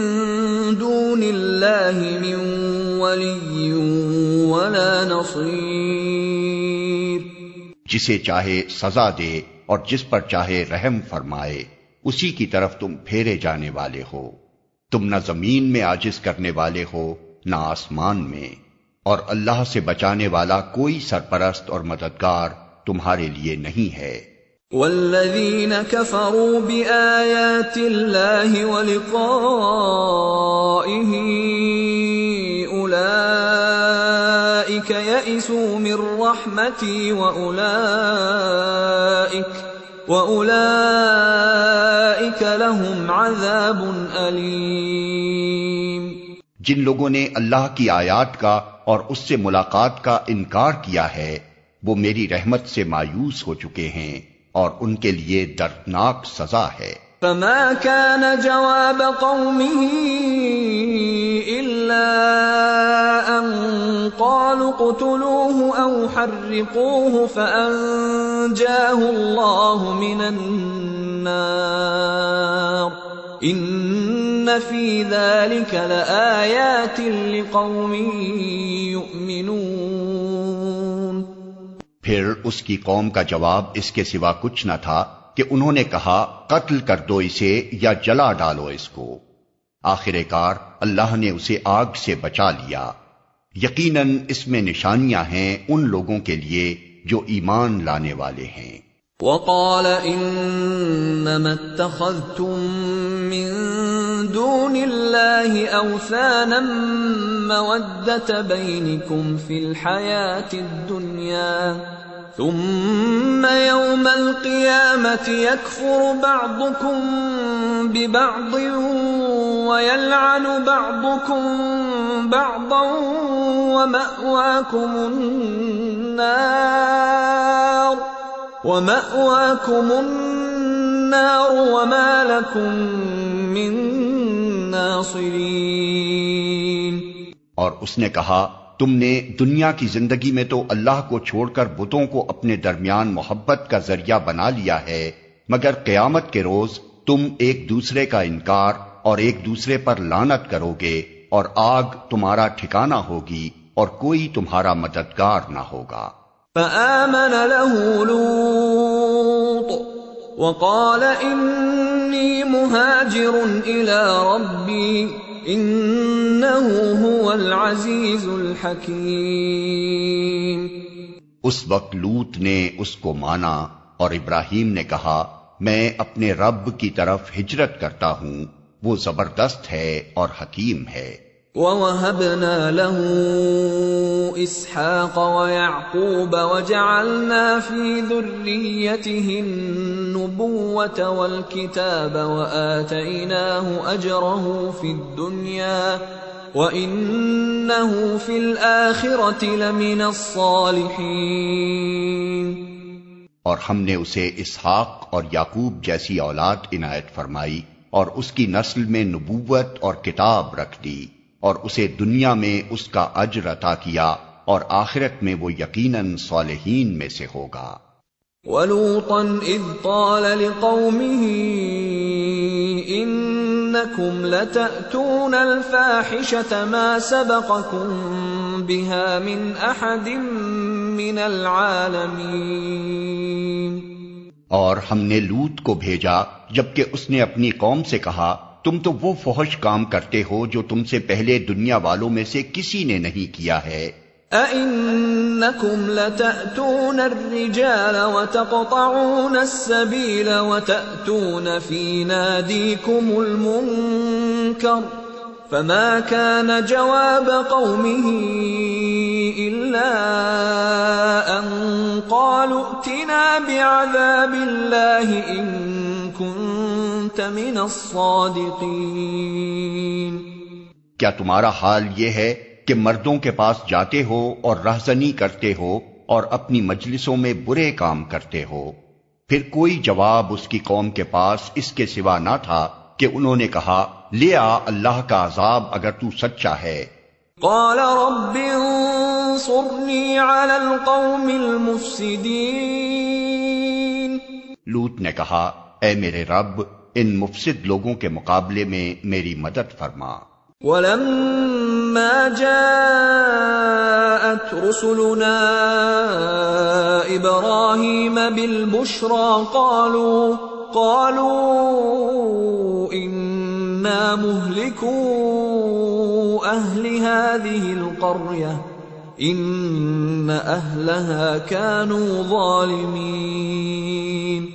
A: دون الله من ولي ولا نصير۔
B: جسے چاہے سزا دے اور جس پر چاہے رحم فرمائے، اسی کی طرف تم پھیرے جانے والے ہو۔ تم نہ زمین میں عاجز کرنے والے ہو نہ آسمان میں، اور اللہ سے بچانے والا کوئی سرپرست اور مددگار تمہارے لیے نہیں ہے۔
A: والذین کفروا بآیات اللہ ولقائہ اولئک یئسوا من رحمتی وأولئک لهم عذاب علیم۔
B: جن لوگوں نے اللہ کی آیات کا اور اس سے ملاقات کا انکار کیا ہے وہ میری رحمت سے مایوس ہو چکے ہیں اور ان کے لیے دردناک سزا ہے۔
A: فما كان جواب قومه إلا أن قالوا اقتلوه أو حرقوه فأنجاه الله من النار إن في ذلك لآيات لقوم يؤمنون۔
B: پھر اس کی قوم کا جواب اس کے سوا کچھ نہ تھا کہ انہوں نے کہا قتل کر دو اسے یا جلا ڈالو اس کو۔ آخر کار اللہ نے اسے آگ سے بچا لیا۔ یقیناً اس میں نشانیاں ہیں ان لوگوں کے لیے جو ایمان لانے والے ہیں۔
A: وقال انما اتخذتم من دون الله اوثانا مودة بينكم في الحياة الدنيا ثم يوم القيامة يكفر بعضكم ببعض ويلعن بعضكم بعضا ومأواكم النار وما لكم من ناصرين۔
B: اور اس نے کہا تم نے دنیا کی زندگی میں تو اللہ کو چھوڑ کر بتوں کو اپنے درمیان محبت کا ذریعہ بنا لیا ہے، مگر قیامت کے روز تم ایک دوسرے کا انکار اور ایک دوسرے پر لعنت کرو گے، اور آگ تمہارا ٹھکانہ ہوگی اور کوئی تمہارا مددگار نہ ہوگا۔
A: فآمن له لوط وقال انی مہاجر الی ربی انہ هو العزیز الحکیم۔
B: اس وقت لوط نے اس کو مانا اور ابراہیم نے کہا میں اپنے رب کی طرف ہجرت کرتا ہوں، وہ زبردست ہے اور حکیم ہے۔
A: وَوَهَبْنَا لَهُ إِسْحَاقَ وَيَعْقُوبَ وَجَعَلْنَا فِي ذُرِّيَّتِهِ النُّبُوَّةَ وَالْكِتَابَ وَآتَيْنَاهُ أَجْرَهُ فِي الدُّنْيَا وَإِنَّهُ فِي الْآخِرَةِ لَمِنَ الصَّالِحِينَ۔
B: اور ہم نے اسے اسحاق اور یعقوب جیسی اولاد عنایت فرمائی اور اس کی نسل میں نبوت اور کتاب رکھ دی، اور اسے دنیا میں اس کا اجر عطا کیا، اور آخرت میں وہ یقیناً صالحین میں سے ہوگا۔
A: وَلُوطًا إِذْ قَالَ لِقَوْمِهِ إِنَّكُمْ لَتَأْتُونَ الْفَاحِشَةَ مَا سَبَقَكُمْ بِهَا مِنْ أَحَدٍ مِّنَ الْعَالَمِينَ۔
B: اور ہم نے لوط کو بھیجا جبکہ اس نے اپنی قوم سے کہا، تم تو وہ فحش کام کرتے ہو جو تم سے پہلے دنیا والوں میں سے کسی نے نہیں کیا ہے۔
A: أَإِنَّكُمْ لَتَأْتُونَ الرِّجَالَ وَتَقْطَعُونَ السَّبِيلَ وَتَأْتُونَ فِي نَادِيكُمُ الْمُنكَرَ فَمَا كَانَ جَوَابَ قَوْمِهِ إِلَّا أَن قَالُوا ائْتِنَا بِعَذَابِ اللَّهِ إِن كُنتَ مِنَ الصَّادِقِينَ۔
B: کیا تمہارا حال یہ ہے کہ مردوں کے پاس جاتے ہو اور رہزنی کرتے ہو اور اپنی مجلسوں میں برے کام کرتے ہو؟ پھر کوئی جواب اس کی قوم کے پاس اس کے سوا نہ تھا کہ انہوں نے کہا، لے آ اللہ کا عذاب اگر تو سچا ہے۔
A: قال رب انصرنی علی القوم المفسدین۔
B: لوط نے کہا، اے میرے رب، ان مفسد لوگوں کے مقابلے میں میری مدد فرما۔
A: وَلَمَّا جَاءَتْ رُسُلُنَا إِبْرَاهِيمَ بِالْبُشْرَى قَالُوا إِنَّا مُهْلِكُو أَهْلِ هَذِهِ الْقَرْيَةِ إِنَّ أَهْلَهَا كَانُوا ظَالِمِينَ۔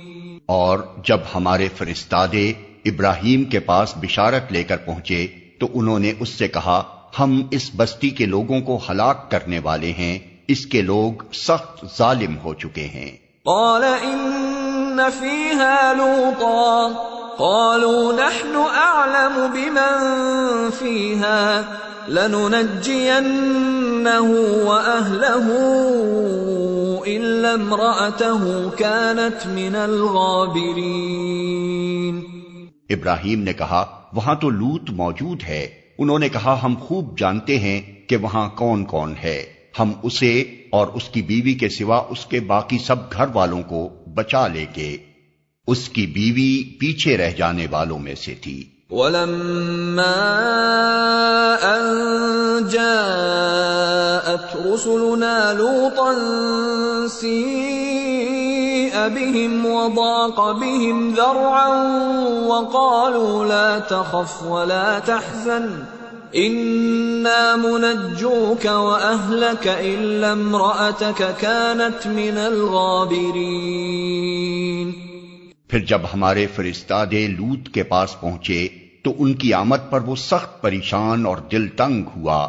B: اور جب ہمارے فرستادے ابراہیم کے پاس بشارت لے کر پہنچے تو انہوں نے اس سے کہا، ہم اس بستی کے لوگوں کو ہلاک کرنے والے ہیں، اس کے لوگ سخت ظالم ہو چکے ہیں۔
A: قال ان فيها لوطا قالوا نحن اعلم بمن فيها لننجينه واهله الا امراته كانت من الغابرين۔
B: ابراہیم نے کہا، وہاں تو لوط موجود ہے۔ انہوں نے کہا، ہم خوب جانتے ہیں کہ وہاں کون کون ہے، ہم اسے اور اس کی بیوی کے سوا اس کے باقی سب گھر والوں کو بچا لیں گے۔ اس کی بیوی پیچھے رہ جانے والوں میں سے تھی۔
A: وَلَمَّا أَن جَاءَتْ رُسُلُنَا لُوطًا سِيءَ بِهِمْ وَضَاقَ بِهِمْ ذَرْعًا وَقَالُوا لَا تَخَفْ وَلَا تَحْزَنْ إِنَّا مُنَجُّوكَ وَأَهْلَكَ إِلَّا امْرَأَتَكَ كَانَتْ مِنَ الْغَابِرِينَ۔
B: پھر جب ہمارے فرستادے لوط کے پاس پہنچے تو ان کی آمد پر وہ سخت پریشان اور دل تنگ ہوا۔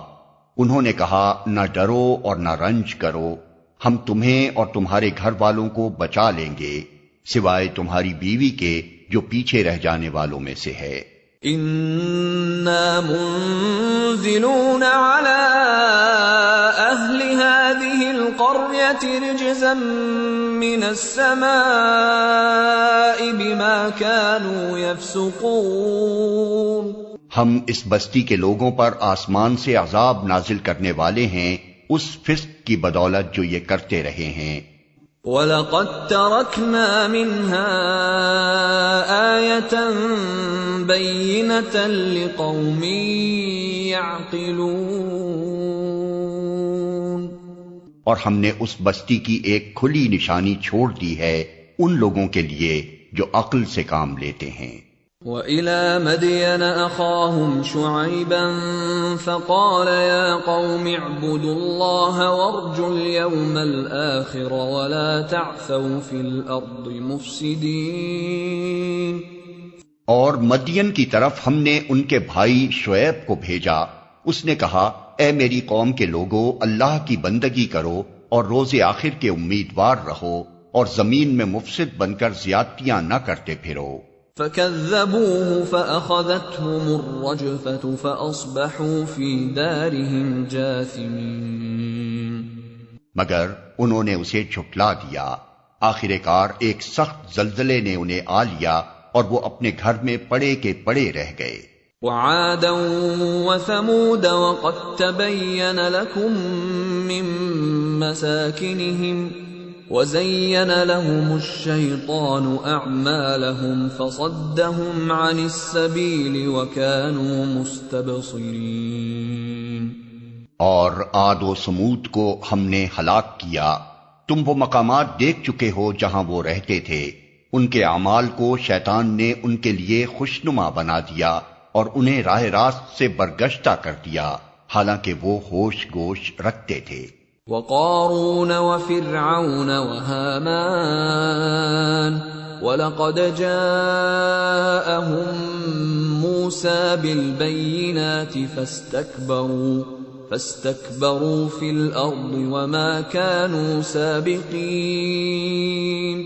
B: انہوں نے کہا، نہ ڈرو اور نہ رنج کرو، ہم تمہیں اور تمہارے گھر والوں کو بچا لیں گے، سوائے تمہاری بیوی کے جو پیچھے رہ جانے والوں میں سے ہے۔
A: اِنَّا مُنزِلُونَ عَلَىٰ أَهْلِ هَٰذِهِ الْقَرْيَةِ رِجْزًا مِّنَ السَّمَاءِ بِمَا كَانُوا يَفْسُقُونَ۔
B: ہم اس بستی کے لوگوں پر آسمان سے عذاب نازل کرنے والے ہیں اس فسق کی بدولت جو یہ کرتے رہے ہیں۔
A: وَلَقَدْ تَرَكْنَا مِنْهَا آيَةً بَيِّنَةً لِقَوْمٍ يَعْقِلُونَ۔
B: اور ہم نے اس بستی کی ایک کھلی نشانی چھوڑ دی ہے ان لوگوں کے لیے جو عقل سے کام لیتے ہیں۔
A: وَإِلَى مَدْيَنَ أَخَاهُمْ شُعَيْبًا فَقَالَ يَا قَوْمِ اعْبُدُوا اللَّهَ وَارْجُوا الْيَوْمَ الْآخِرَ وَلَا تَعْثَوْا فِي الْأَرْضِ مُفْسِدِينَ۔
B: اور مدین کی طرف ہم نے ان کے بھائی شعیب کو بھیجا، اس نے کہا اے میری قوم کے لوگو، اللہ کی بندگی کرو اور روز آخر کے امیدوار رہو اور زمین میں مفسد بن کر زیادتیاں نہ کرتے پھرو۔
A: فَكَذَّبُوهُ فَأَخَذَتْهُمُ الرَّجْفَةُ فَأَصْبَحُوا فِي دَارِهِمْ جَاثِمِينَ،
B: مگر انہوں نے اسے جھٹلا دیا، آخر کار ایک سخت زلزلے نے انہیں آ لیا اور وہ اپنے گھر میں پڑے کے پڑے رہ گئے۔
A: وَعَادًا وَثَمُودَ وَقَدْ تَبَيَّنَ لَكُم مِّن مَّسَاكِنِهِمْ وَزَيَّنَ لَهُمُ الشَّيْطَانُ أَعْمَالَهُمْ فَصَدَّهُمْ عَنِ السَّبِيلِ وَكَانُوا مُسْتَبْصِرِينَ۔
B: اور عاد و سمود کو ہم نے ہلاک کیا، تم وہ مقامات دیکھ چکے ہو جہاں وہ رہتے تھے، ان کے اعمال کو شیطان نے ان کے لیے خوشنما بنا دیا اور انہیں راہ راست سے برگشتہ کر دیا، حالانکہ وہ ہوش گوش رکھتے تھے۔
A: وَقَارُونَ وَفِرْعَوْنَ وَهَامَانَ وَلَقَدْ جَاءَهُم مُوسَى بِالْبَيِّنَاتِ فَاسْتَكْبَرُوا فِي الْأَرْضِ وَمَا كَانُوا سَابِقِينَ۔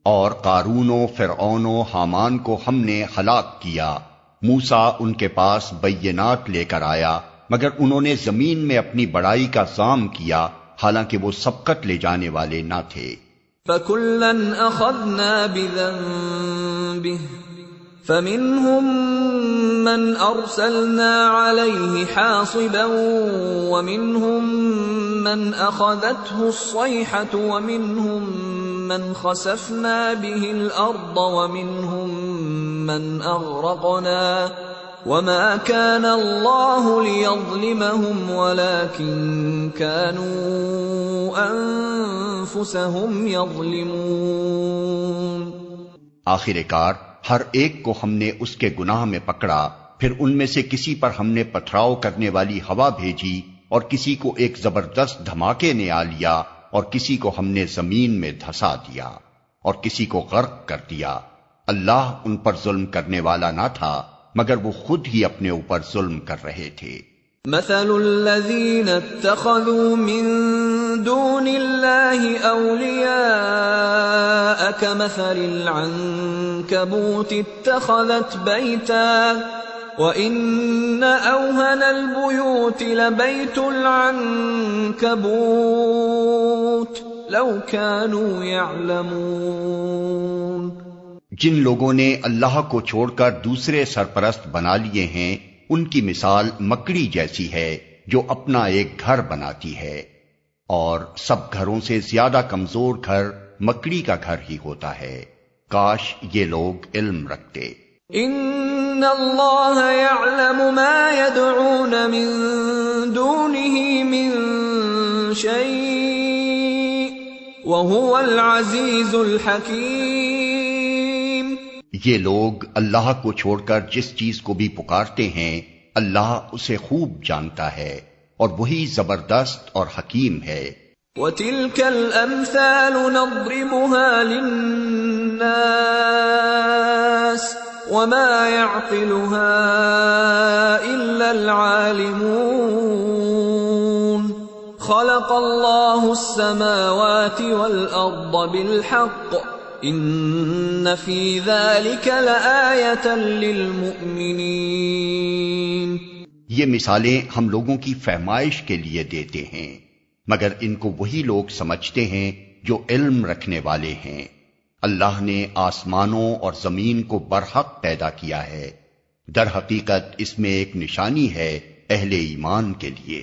B: اور قارون و فرعون و حامان کو ہم نے ہلاک کیا، موسیٰ ان کے پاس بینات لے کر آیا، مگر انہوں نے زمین میں اپنی بڑائی کا ظام کیا، حالانکہ وہ سبقت لے جانے والے نہ تھے۔
A: فَكُلًّا أَخَذْنَا بِذَنبِهِ فَمِنْهُمْ مَنْ أَرْسَلْنَا عَلَيْهِ حَاصِبًا وَمِنْهُمْ مَنْ أَخَذَتْهُ الصَّيْحَةُ وَمِنْهُمْ مَنْ خَسَفْنَا بِهِ الْأَرْضَ وَمِنْهُمْ مَنْ أَغْرَقْنَا وَمَا كَانَ اللَّهُ لِيَظْلِمَهُمْ وَلَكِنْ كَانُوا أَنفُسَهُمْ يَظْلِمُونَ۔
B: آخر کار ہر ایک کو ہم نے اس کے گناہ میں پکڑا، پھر ان میں سے کسی پر ہم نے پتھراؤ کرنے والی ہوا بھیجی اور کسی کو ایک زبردست دھماکے نے آ لیا اور کسی کو ہم نے زمین میں دھسا دیا اور کسی کو غرق کر دیا۔ اللہ ان پر ظلم کرنے والا نہ تھا، مگر وہ خود ہی اپنے اوپر ظلم کر رہے تھے۔
A: مثل الذين اتخذوا من دون الله أولياء كمثل العنكبوت اتخذت بيتا وإن أوهن البيوت لبيت العنكبوت لو كانوا يعلمون۔
B: جن لوگوں نے اللہ کو چھوڑ کر دوسرے سرپرست بنا لیے ہیں، ان کی مثال مکڑی جیسی ہے جو اپنا ایک گھر بناتی ہے، اور سب گھروں سے زیادہ کمزور گھر مکڑی کا گھر ہی ہوتا ہے۔ کاش یہ لوگ علم رکھتے۔
A: ان اللہ یعلم ما يدعون من دونه من شیء وهو العزیز الحکیم۔
B: یہ لوگ اللہ کو چھوڑ کر جس چیز کو بھی پکارتے ہیں، اللہ اسے خوب جانتا ہے اور وہی زبردست اور حکیم ہے۔
A: وَتِلْكَ الْأَمْثَالُ نَضْرِبُهَا لِلنَّاسِ وَمَا يَعْقِلُهَا إِلَّا الْعَالِمُونَ۔ خَلَقَ اللَّهُ السَّمَاوَاتِ وَالْأَرْضَ بِالْحَقِّ إِنَّ فِي ذَلِكَ لَآيَةً لِلْمُؤْمِنِينَ۔
B: یہ مثالیں ہم لوگوں کی فہمائش کے لیے دیتے ہیں، مگر ان کو وہی لوگ سمجھتے ہیں جو علم رکھنے والے ہیں۔ اللہ نے آسمانوں اور زمین کو برحق پیدا کیا ہے، در حقیقت اس میں ایک نشانی ہے اہل ایمان کے لیے۔